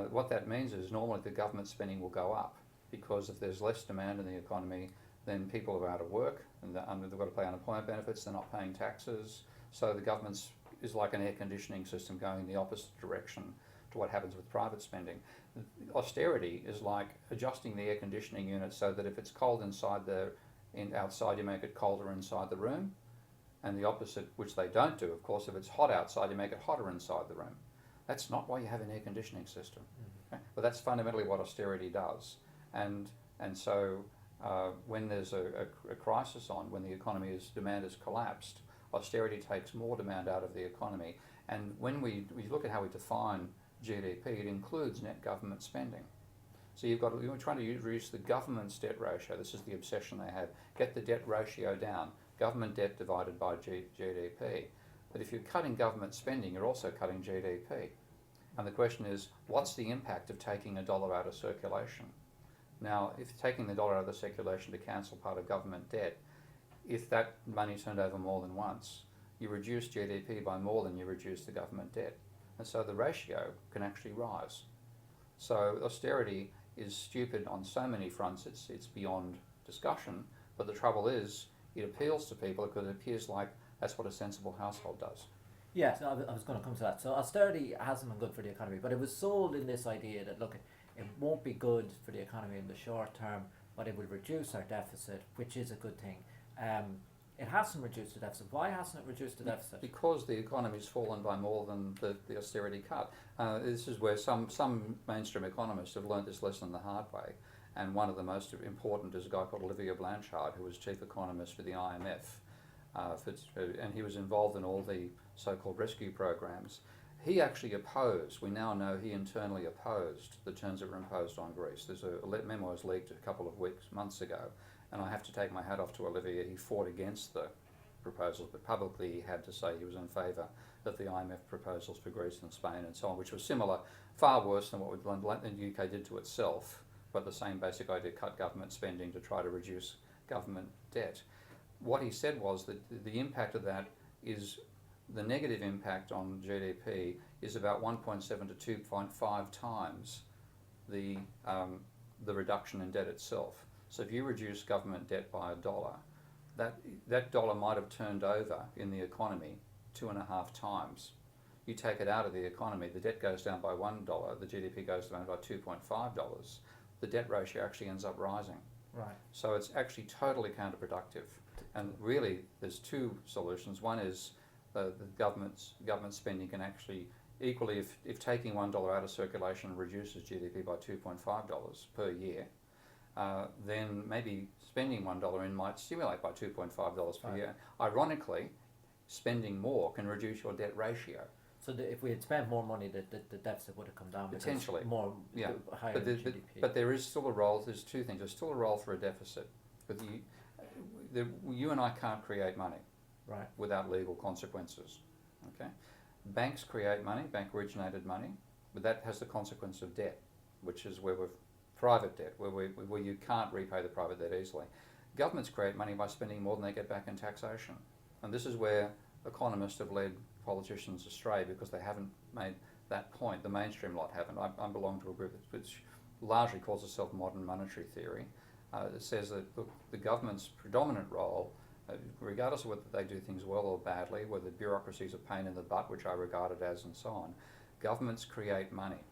What that means is normally the government spending will go up, because if there's less demand in the economy, then people are out of work, and they've got to pay unemployment benefits, they're not paying taxes, so the government is like an air conditioning system going in the opposite direction to what happens with private spending. Austerity is like adjusting the air conditioning unit so that if it's cold outside you make it colder inside the room. And the opposite, which they don't do, of course, if it's hot outside, you make it hotter inside the room. That's not why you have an air conditioning system. Okay? But that's fundamentally what austerity does. And so when there's a crisis on, when the economy's demand has collapsed, austerity takes more demand out of the economy. And when we look at how we define GDP, it includes net government spending. So you're trying to reduce the government's debt ratio. This is the obsession they have. Get the debt ratio down. Government debt divided by GDP. But if you're cutting government spending, you're also cutting GDP. And the question is, what's the impact of taking $1 out of circulation? Now, if taking the dollar out of the circulation to cancel part of government debt, if that money turned over more than once, you reduce GDP by more than you reduce the government debt. And so the ratio can actually rise. So austerity is stupid on so many fronts, it's beyond discussion. But the trouble is, it appeals to people because it appears like that's what a sensible household does. Yes, I was going to come to that. So austerity hasn't been good for the economy, but it was sold in this idea that, look, it won't be good for the economy in the short term, but it will reduce our deficit, which is a good thing. It hasn't reduced the deficit. Why hasn't it reduced the deficit? Because the economy's fallen by more than the austerity cut. This is where some mainstream economists have learned this lesson the hard way. And one of the most important is a guy called Olivier Blanchard, who was chief economist for the IMF. And he was involved in all the so-called rescue programs. He actually opposed, we now know he internally opposed the terms that were imposed on Greece. There's a memo was leaked a couple of months ago, and I have to take my hat off to Olivier. He fought against the proposals, but publicly he had to say he was in favour of the IMF proposals for Greece and Spain and so on, which was similar, far worse than what the UK did to itself, but the same basic idea: cut government spending to try to reduce government debt. What he said was that the impact of that is, the negative impact on GDP is about 1.7 to 2.5 times the reduction in debt itself. So if you reduce government debt by $1, that dollar might have turned over in the economy 2.5 times. You take it out of the economy, the debt goes down by $1, the GDP goes down by $2.5. The debt ratio actually ends up rising. Right. So it's actually totally counterproductive. And really, there's two solutions. One is the government spending can actually equally, if taking $1 out of circulation reduces GDP by $2.5 per year, then maybe spending $1 in might stimulate by $2.5 per year. Ironically, spending more can reduce your debt ratio. So if we had spent more money, the deficit would have come down. Potentially. More, yeah. higher than GDP. But there is still a role, there's two things. There's still a role for a deficit. But you and I can't create money. Right. Without legal consequences. Okay? Banks create money, bank originated money, but that has the consequence of debt, which is where we've private debt, where you can't repay the private debt easily. Governments create money by spending more than they get back in taxation. And this is where economists have led politicians astray, because they haven't made that point. The mainstream lot haven't. I belong to a group which largely calls itself modern monetary theory. It says that, look, the government's predominant role, regardless of whether they do things well or badly, whether bureaucracy is a pain in the butt, which I regard it as, and so on, governments create money.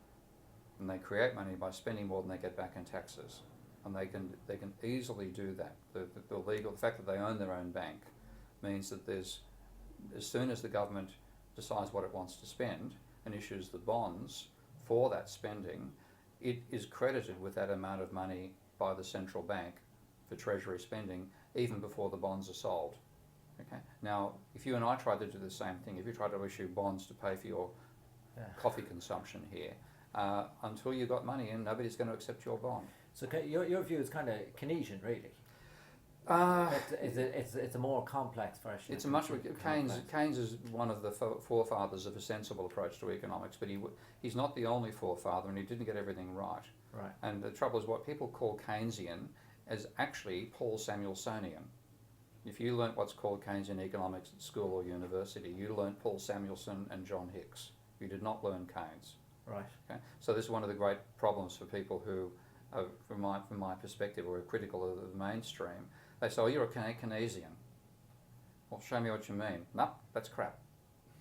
And they create money by spending more than they get back in taxes. And they can easily do that. The fact that they own their own bank means that as soon as the government decides what it wants to spend and issues the bonds for that spending, it is credited with that amount of money by the central bank for treasury spending, even before the bonds are sold. Okay. Now, if you and I tried to do the same thing, if you tried to issue bonds to pay for your coffee consumption here, until you got money in, nobody's going to accept your bond. So your view is kind of Keynesian, really. It's a more complex version. It's a much Keynes is one of the forefathers of a sensible approach to economics, but he's not the only forefather, and he didn't get everything right. Right. And the trouble is, what people call Keynesian is actually Paul Samuelsonian. If you learnt what's called Keynesian economics at school or university, you learnt Paul Samuelson and John Hicks. You did not learn Keynes. Right. Okay? So this is one of the great problems for people who, from my perspective, are critical of the mainstream. They say, "Oh, you're a Keynesian." Well, show me what you mean. No, that's crap.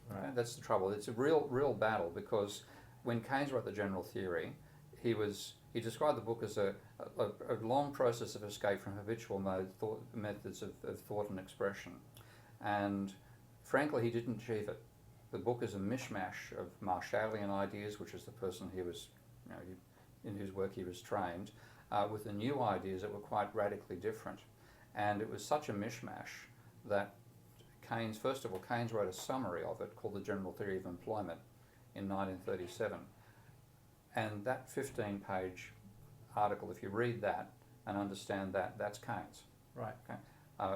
Right. Okay? That's the trouble. It's a real battle, because when Keynes wrote the general theory, he described the book as a long process of escape from habitual methods of thought and expression. And frankly, he didn't achieve it. The book is a mishmash of Marshallian ideas, which is the person he was, in whose work he was trained, with the new ideas that were quite radically different. And it was such a mishmash that Keynes, first of all, Keynes wrote a summary of it called The General Theory of Employment in 1937. And that 15-page article, if you read that and understand that, that's Keynes. Right. Okay?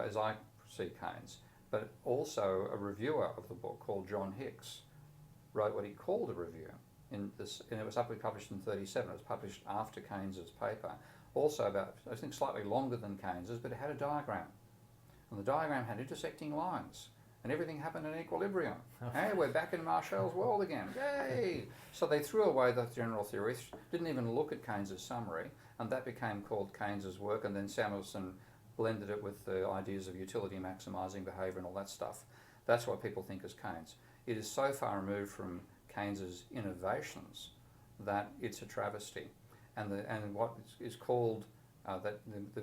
As I see Keynes. But also a reviewer of the book called John Hicks wrote what he called a review in this, and it was published in 1937. It was published after Keynes's paper. Also about, I think, slightly longer than Keynes's, but it had a diagram. And the diagram had intersecting lines. And everything happened in equilibrium. Hey, we're back in Marshall's world again. Yay! So they threw away the general theory, didn't even look at Keynes's summary, and that became called Keynes's work, and then Samuelson blended it with the ideas of utility maximising behaviour and all that stuff. That's what people think is Keynes. It is so far removed from Keynes's innovations that it's a travesty. And what is called, the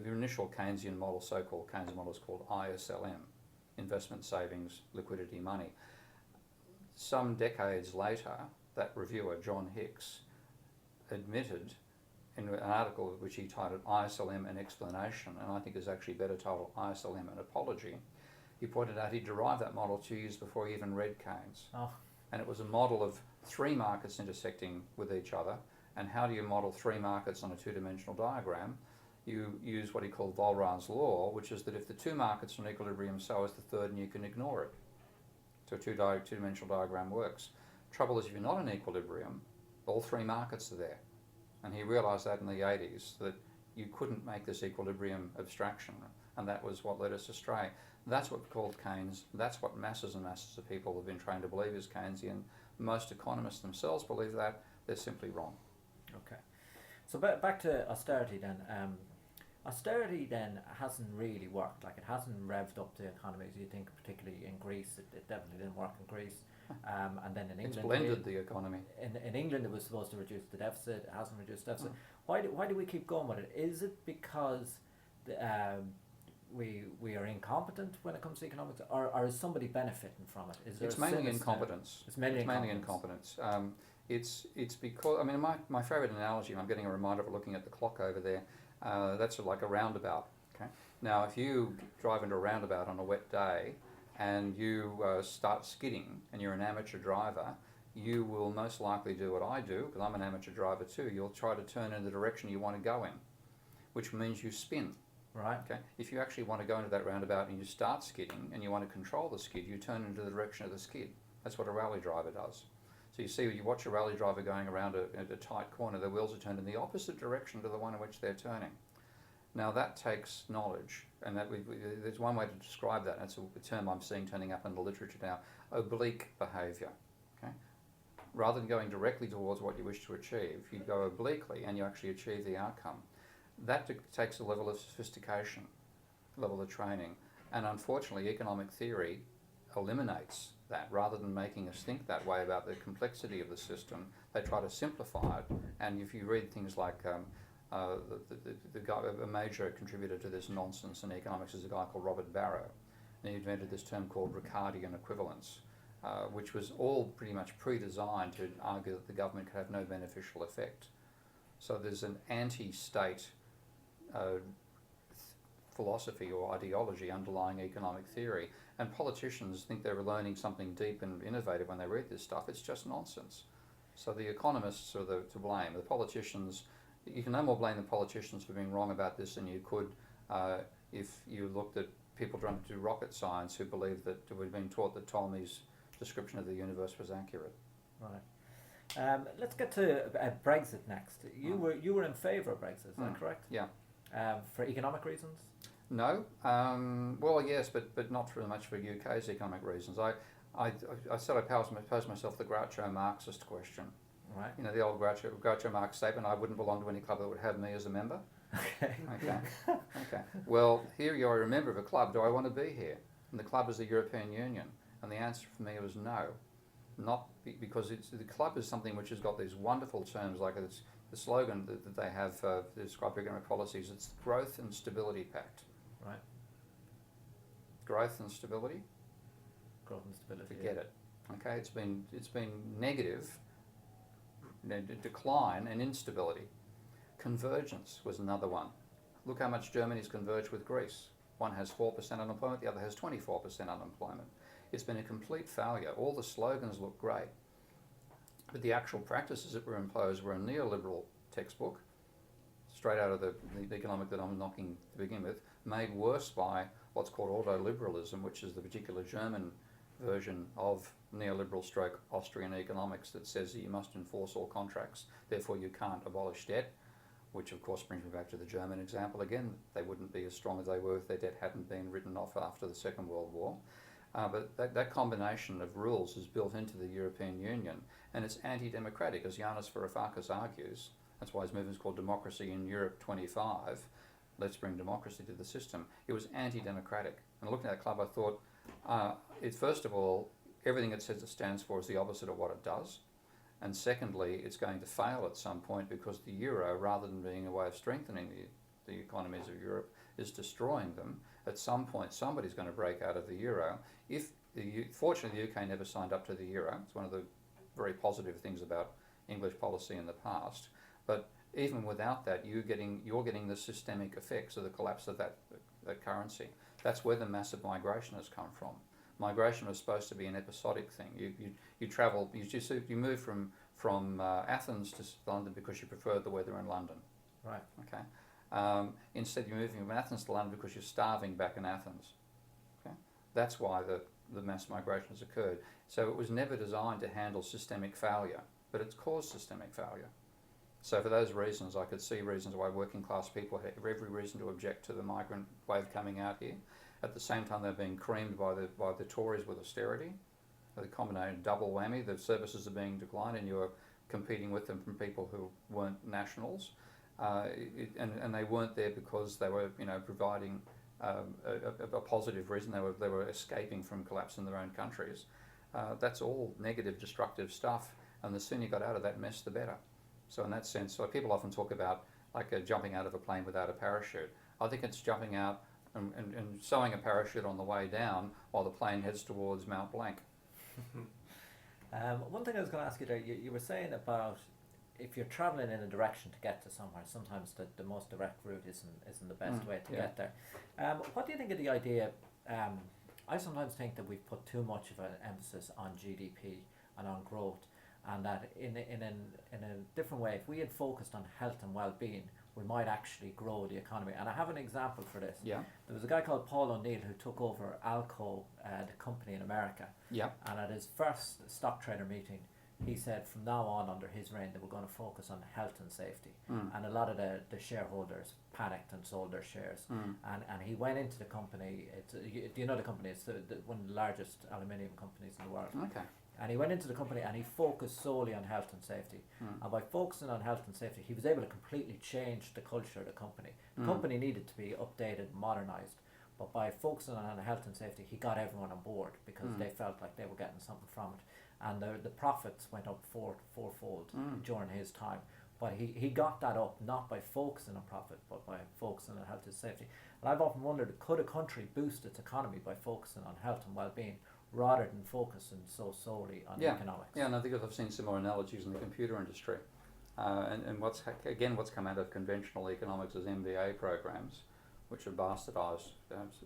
initial Keynesian model, so-called Keynesian model, is called ISLM. Investment, savings, liquidity, money. Some decades later, that reviewer, John Hicks, admitted in an article which he titled ISLM An Explanation, and I think is actually better titled ISLM An Apology, he pointed out he derived that model 2 years before he even read Keynes. Oh. And it was a model of three markets intersecting with each other, and how do you model three markets on a two-dimensional diagram? You use what he called Volran's law, which is that if the two markets are in equilibrium, so is the third, and you can ignore it. So a two-dimensional diagram works. Trouble is, if you're not in equilibrium, all three markets are there. And he realised that in the 80s, that you couldn't make this equilibrium abstraction, and that was what led us astray. That's what called Keynes. That's what masses and masses of people have been trained to believe is Keynesian. Most economists themselves believe that. They're simply wrong. Okay. So back to austerity then. Austerity then hasn't really worked. Like, it hasn't revved up the economies. You think, particularly in Greece, it definitely didn't work in Greece. And then in England, It's blended the economy. In England, it was supposed to reduce the deficit. It hasn't reduced the deficit. Why do we keep going with it? Is it because we are incompetent when it comes to economics, or is somebody benefiting from it? Is there It's mainly incompetence. It's mainly incompetence. It's because, I mean, my favourite analogy, and I'm getting a reminder of looking at the clock over there, that's like a roundabout. Okay. Now, if you drive into a roundabout on a wet day and you start skidding and you're an amateur driver, you will most likely do what I do, because I'm an amateur driver too. You'll try to turn in the direction you want to go in, which means you spin. Right. Okay. If you actually want to go into that roundabout and you start skidding and you want to control the skid, you turn into the direction of the skid. That's what a rally driver does. So you see, you watch a rally driver going around a tight corner, the wheels are turned in the opposite direction to the one in which they're turning. Now that takes knowledge, and there's one way to describe that, and it's a term I'm seeing turning up in the literature now, oblique behaviour. Okay? Rather than going directly towards what you wish to achieve, you go obliquely and you actually achieve the outcome. That takes a level of sophistication, level of training, and unfortunately economic theory eliminates that. Rather than making us think that way about the complexity of the system, they try to simplify it. And if you read things like the guy, a major contributor to this nonsense in economics is a guy called Robert Barrow, and he invented this term called Ricardian equivalence, which was all pretty much pre-designed to argue that the government could have no beneficial effect. So there's an anti-state philosophy or ideology underlying economic theory, and politicians think they're learning something deep and innovative when they read this stuff. It's just nonsense. So the economists are to blame. The politicians, you can no more blame the politicians for being wrong about this than you could if you looked at people trying to do rocket science who believed that we'd been taught that Ptolemy's description of the universe was accurate. Right. Let's get to Brexit next. You were in favour of Brexit, is that correct? Yeah. For economic reasons? No. Well, yes, but not for much for UK's economic reasons. I said I posed myself the Groucho Marxist question. Right. You know, the old Groucho Marx statement, I wouldn't belong to any club that would have me as a member. Okay. Okay. Well, here you are a member of a club. Do I want to be here? And the club is the European Union. And the answer for me was no. Not because the club is something which has got these wonderful terms, like it's the slogan that they have to describe economic policies. It's Growth and Stability Pact. Right. Growth and stability. growth and stability. Forget it. Okay, it's been negative, decline and instability. Convergence was another one. Look how much Germany's converged with Greece. One has 4% unemployment, the other has 24% unemployment. It's been a complete failure. All the slogans look great, but the actual practices that were imposed were a neoliberal textbook, straight out of the economic that I'm knocking to begin with, made worse by what's called ordoliberalism, which is the particular German version of neoliberal stroke Austrian economics that says that you must enforce all contracts, therefore you can't abolish debt, which of course brings me back to the German example again. They wouldn't be as strong as they were if their debt hadn't been written off after the Second World War. But that combination of rules is built into the European Union, and it's anti-democratic, as Yanis Varoufakis argues. That's why his movement is called Democracy in Europe 25. Let's bring democracy to the system. It was anti-democratic. And looking at that club, I thought, first of all, everything it says it stands for is the opposite of what it does. And secondly, it's going to fail at some point because the euro, rather than being a way of strengthening the economies of Europe, is destroying them. At some point, somebody's going to break out of the euro. Fortunately, the UK never signed up to the euro. It's one of the very positive things about English policy in the past. But even without that, you're getting the systemic effects of the collapse of that currency. That's where the massive migration has come from. Migration was supposed to be an episodic thing. You travel, you move from Athens to London because you preferred the weather in London. Right. Okay. Instead, you're moving from Athens to London because you're starving back in Athens. Okay. That's why the mass migration has occurred. So it was never designed to handle systemic failure, but it's caused systemic failure. So for those reasons, I could see reasons why working class people have every reason to object to the migrant wave coming out here. At the same time, they're being creamed by the Tories with austerity. The combination double whammy. The services are being declined, and you're competing with them from people who weren't nationals, and they weren't there because they were, providing a positive reason. They were escaping from collapse in their own countries. That's all negative, destructive stuff. And the sooner you got out of that mess, the better. So in that sense, so people often talk about jumping out of a plane without a parachute. I think it's jumping out and sewing a parachute on the way down while the plane heads towards Mount Blanc. One thing I was going to ask you there, you were saying about if you're travelling in a direction to get to somewhere, sometimes the most direct route isn't the best way to get there. What do you think of the idea? I sometimes think that we've put too much of an emphasis on GDP and on growth, and that in a different way, if we had focused on health and well-being, we might actually grow the economy. And I have an example for this. Yeah. There was a guy called Paul O'Neill who took over Alco, the company in America. Yeah. And at his first stock trader meeting, he said from now on under his reign they were going to focus on health and safety. And a lot of the shareholders panicked and sold their shares. And he went into the company. Do you know the company? It's one of the largest aluminium companies in the world. Okay. And he went into the company and he focused solely on health and safety. And by focusing on health and safety, he was able to completely change the culture of the company. The company needed to be updated, modernised. But by focusing on health and safety, he got everyone on board because they felt like they were getting something from it. And the profits went up fourfold during his time. But he got that up not by focusing on profit, but by focusing on health and safety. And I've often wondered, could a country boost its economy by focusing on health and well-being, rather than focusing so solely on economics? Yeah, and I think I've seen similar analogies in the computer industry. And what's come out of conventional economics is MBA programs, which are bastardised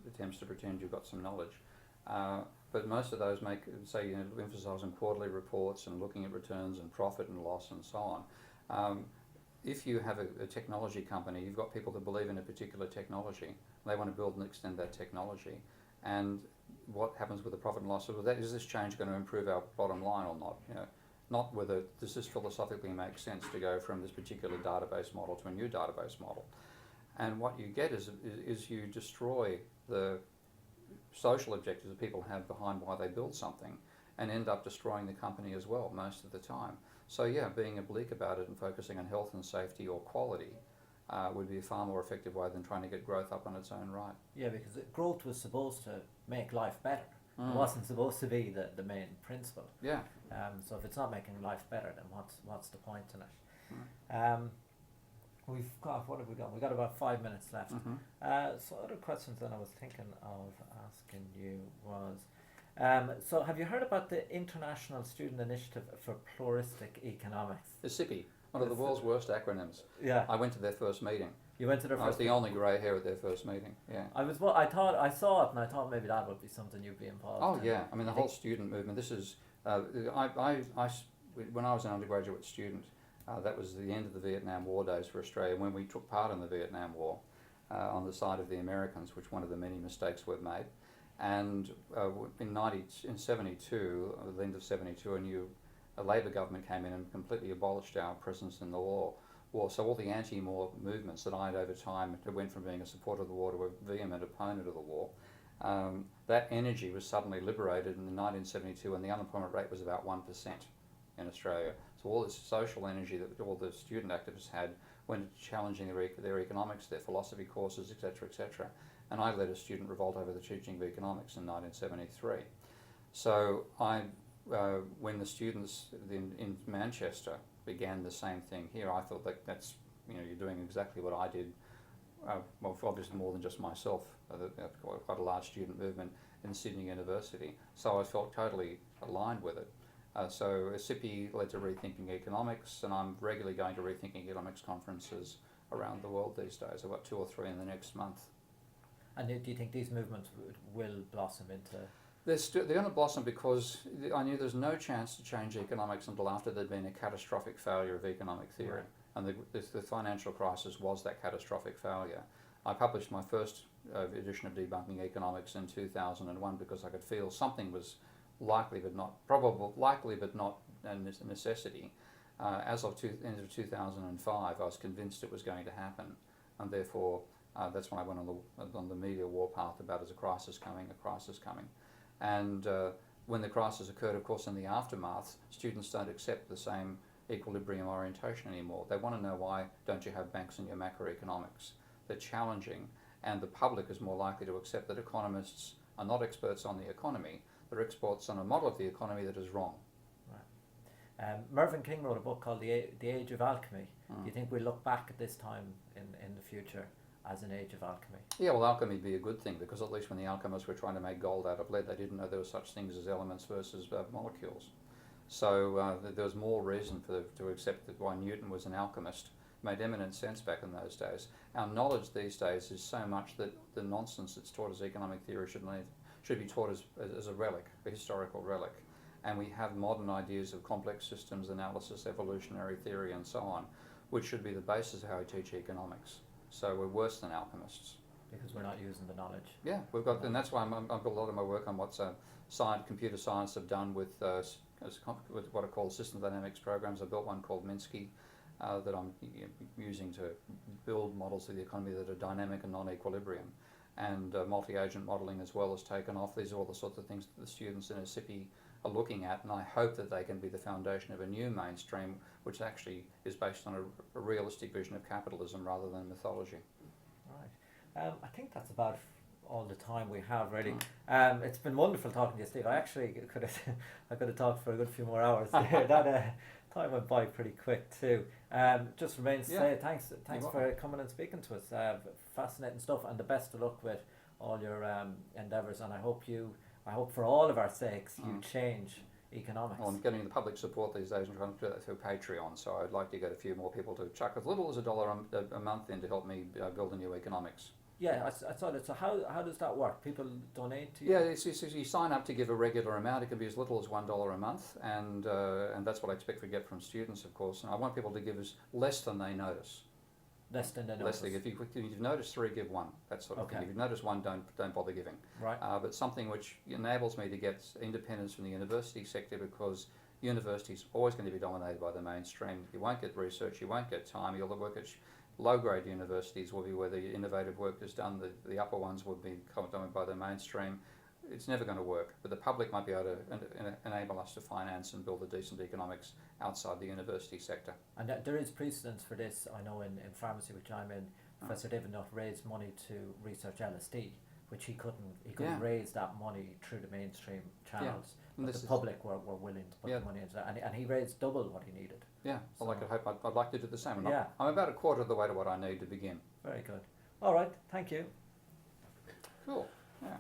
attempts to pretend you've got some knowledge. But most of those emphasise on quarterly reports and looking at returns and profit and loss and so on. If you have a technology company, you've got people that believe in a particular technology. They want to build and extend that technology. And what happens with the profit and loss? Is this change going to improve our bottom line or not? Not whether does this philosophically make sense to go from this particular database model to a new database model. And what you get is you destroy the social objectives that people have behind why they build something, and end up destroying the company as well most of the time. So yeah, being oblique about it and focusing on health and safety or quality would be a far more effective way than trying to get growth up on its own right. Yeah, because growth was supposed to make life better. It wasn't supposed to be the main principle. Yeah. So if it's not making life better, then what's the point in it? What have we got? We've got about 5 minutes left. So other questions that I was thinking of asking you was, So have you heard about the International Student Initiative for Pluralistic Economics? The SIPI, one of the world's worst acronyms. Yeah. I went to their first meeting. You went to their I was first the only grey hair at their first meeting. Yeah. I thought I saw it and I thought maybe that would be something you'd be involved Oh in. yeah. I mean the whole student movement. This is when I was an undergraduate student. That was the end of the Vietnam War days for Australia. When we took part in the Vietnam War, on the side of the Americans, which one of the many mistakes we've made. And in 72, at the end of 72, a Labor government came in and completely abolished our presence in the war. So all the anti-war movements that I'd over time went from being a supporter of the war to a vehement opponent of the war, that energy was suddenly liberated in 1972 when the unemployment rate was about 1% in Australia. So all this social energy that all the student activists had went challenging their economics, their philosophy courses, etc., etc. And I led a student revolt over the teaching of economics in 1973. So when the students in Manchester began the same thing here, I thought that's you're doing exactly what I did. Well, obviously more than just myself. Quite a large student movement in Sydney University. So I felt totally aligned with it. So SIPI led to Rethinking Economics, and I'm regularly going to Rethinking Economics conferences around the world these days. I've got 2 or 3 in the next month. And do you think these movements will blossom into? They're going to blossom because I knew there's no chance to change economics until after there'd been a catastrophic failure of economic theory. Right. And the financial crisis was that catastrophic failure. I published my first edition of Debunking Economics in 2001 because I could feel something was likely but not a necessity. As of end of 2005, I was convinced it was going to happen, and therefore that's when I went on the media warpath about as a crisis coming. And when the crisis occurred, of course, in the aftermath, students don't accept the same equilibrium orientation anymore. They want to know, why don't you have banks in your macroeconomics? They're challenging, and the public is more likely to accept that economists are not experts on the economy, they're experts on a model of the economy that is wrong. Right. Mervyn King wrote a book called The Age of Alchemy. Do you think we'll look back at this time in the future as an age of alchemy? Yeah, well, alchemy would be a good thing, because at least when the alchemists were trying to make gold out of lead, they didn't know there were such things as elements versus molecules. So there was more reason to accept that why Newton was an alchemist. It made eminent sense back in those days. Our knowledge these days is so much that the nonsense that's taught as economic theory should be taught as a relic, a historical relic. And we have modern ideas of complex systems analysis, evolutionary theory, and so on, which should be the basis of how we teach economics. So we're worse than alchemists. Because we're not using the knowledge. Yeah, and that's why I've got a lot of my work on what computer science have done with what are called system dynamics programs. I built one called Minsky that I'm using to build models of the economy that are dynamic and non-equilibrium. And multi-agent modelling as well has taken off. These are all the sorts of things that the students in a SIPI are looking at, and I hope that they can be the foundation of a new mainstream which actually is based on a realistic vision of capitalism rather than mythology. Right. I think that's about all the time we have, really. It's been wonderful talking to you, Steve. I actually could have talked for a good few more hours there. That time went by pretty quick too. Just remains to say thanks for coming and speaking to us. Fascinating stuff, and the best of luck with all your endeavours. And I hope for all of our sakes you change economics. Well, I'm getting the public support these days and trying to do that through Patreon. So I'd like to get a few more people to chuck as little as $1 a month in to help me build a new economics. Yeah, I saw that. So how does that work? People donate to you? Yeah, you sign up to give a regular amount. It can be as little as $1 a month, and that's what I expect to get from students, of course. And I want people to give us less than they notice. Less than they notice. If you've noticed 3, give 1. That sort of thing. If you've noticed 1, don't bother giving. Right. But something which enables me to get independence from the university sector, because university's always going to be dominated by the mainstream. You won't get research. You won't get time. You'll work at low-grade universities will be where the innovative work is done. The upper ones will be dominated by the mainstream. It's never going to work, but the public might be able to enable us to finance and build a decent economics outside the university sector. And there is precedence for this. I know in pharmacy, which I'm in, Professor David Nutt raised money to research LSD, which he couldn't raise that money through the mainstream channels. But the public were willing to put the money into that, and he raised double what he needed. Yeah, well, I'd like to do the same. I'm about a quarter of the way to what I need to begin. Very good. All right, thank you. Cool. Yeah.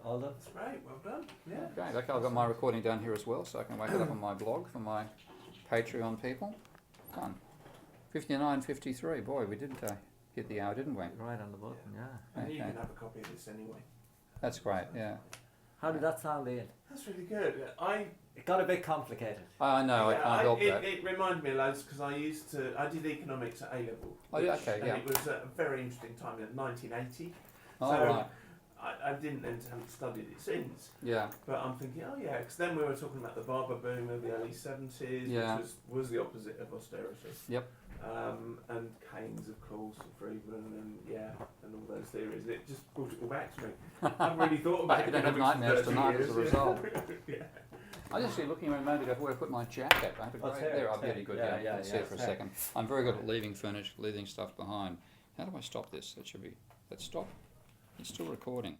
All well done. That's great. Well done. Yeah. Okay, I've got my recording down here as well, so I can whack it up on my blog for my Patreon people. Done. 59:53. Boy, we did hit the hour, didn't we? Right on the button, yeah. And you Okay. can have a copy of this anyway. That's great. Yeah. How did that sound, Ian? That's really good. It got a bit complicated. I know. I can't help that. It reminded me loads because I did economics at A level. Oh, yeah, okay, yeah. And it was a very interesting time in 1980. Oh, so right. I didn't then haven't studied it since. Yeah. But I'm thinking, oh yeah, because then we were talking about the barber boom of the early 70s, Yeah. which was the opposite of austerity. Yep. And Keynes, of course, and Friedman, and all those theories. It just brought it all back to me. I haven't really thought about I don't have economics for nightmares 30 tonight years, as a result. yeah. I just see looking around a moment ago where I put my jacket. I have a Oh, great it's here, there. it's I'll be here. really good. Yeah, You yeah, can see yeah, it for a it's here. second. I'm very good at leaving furniture, leaving stuff behind. How do I stop this? That should be. Let's stop. It's still recording.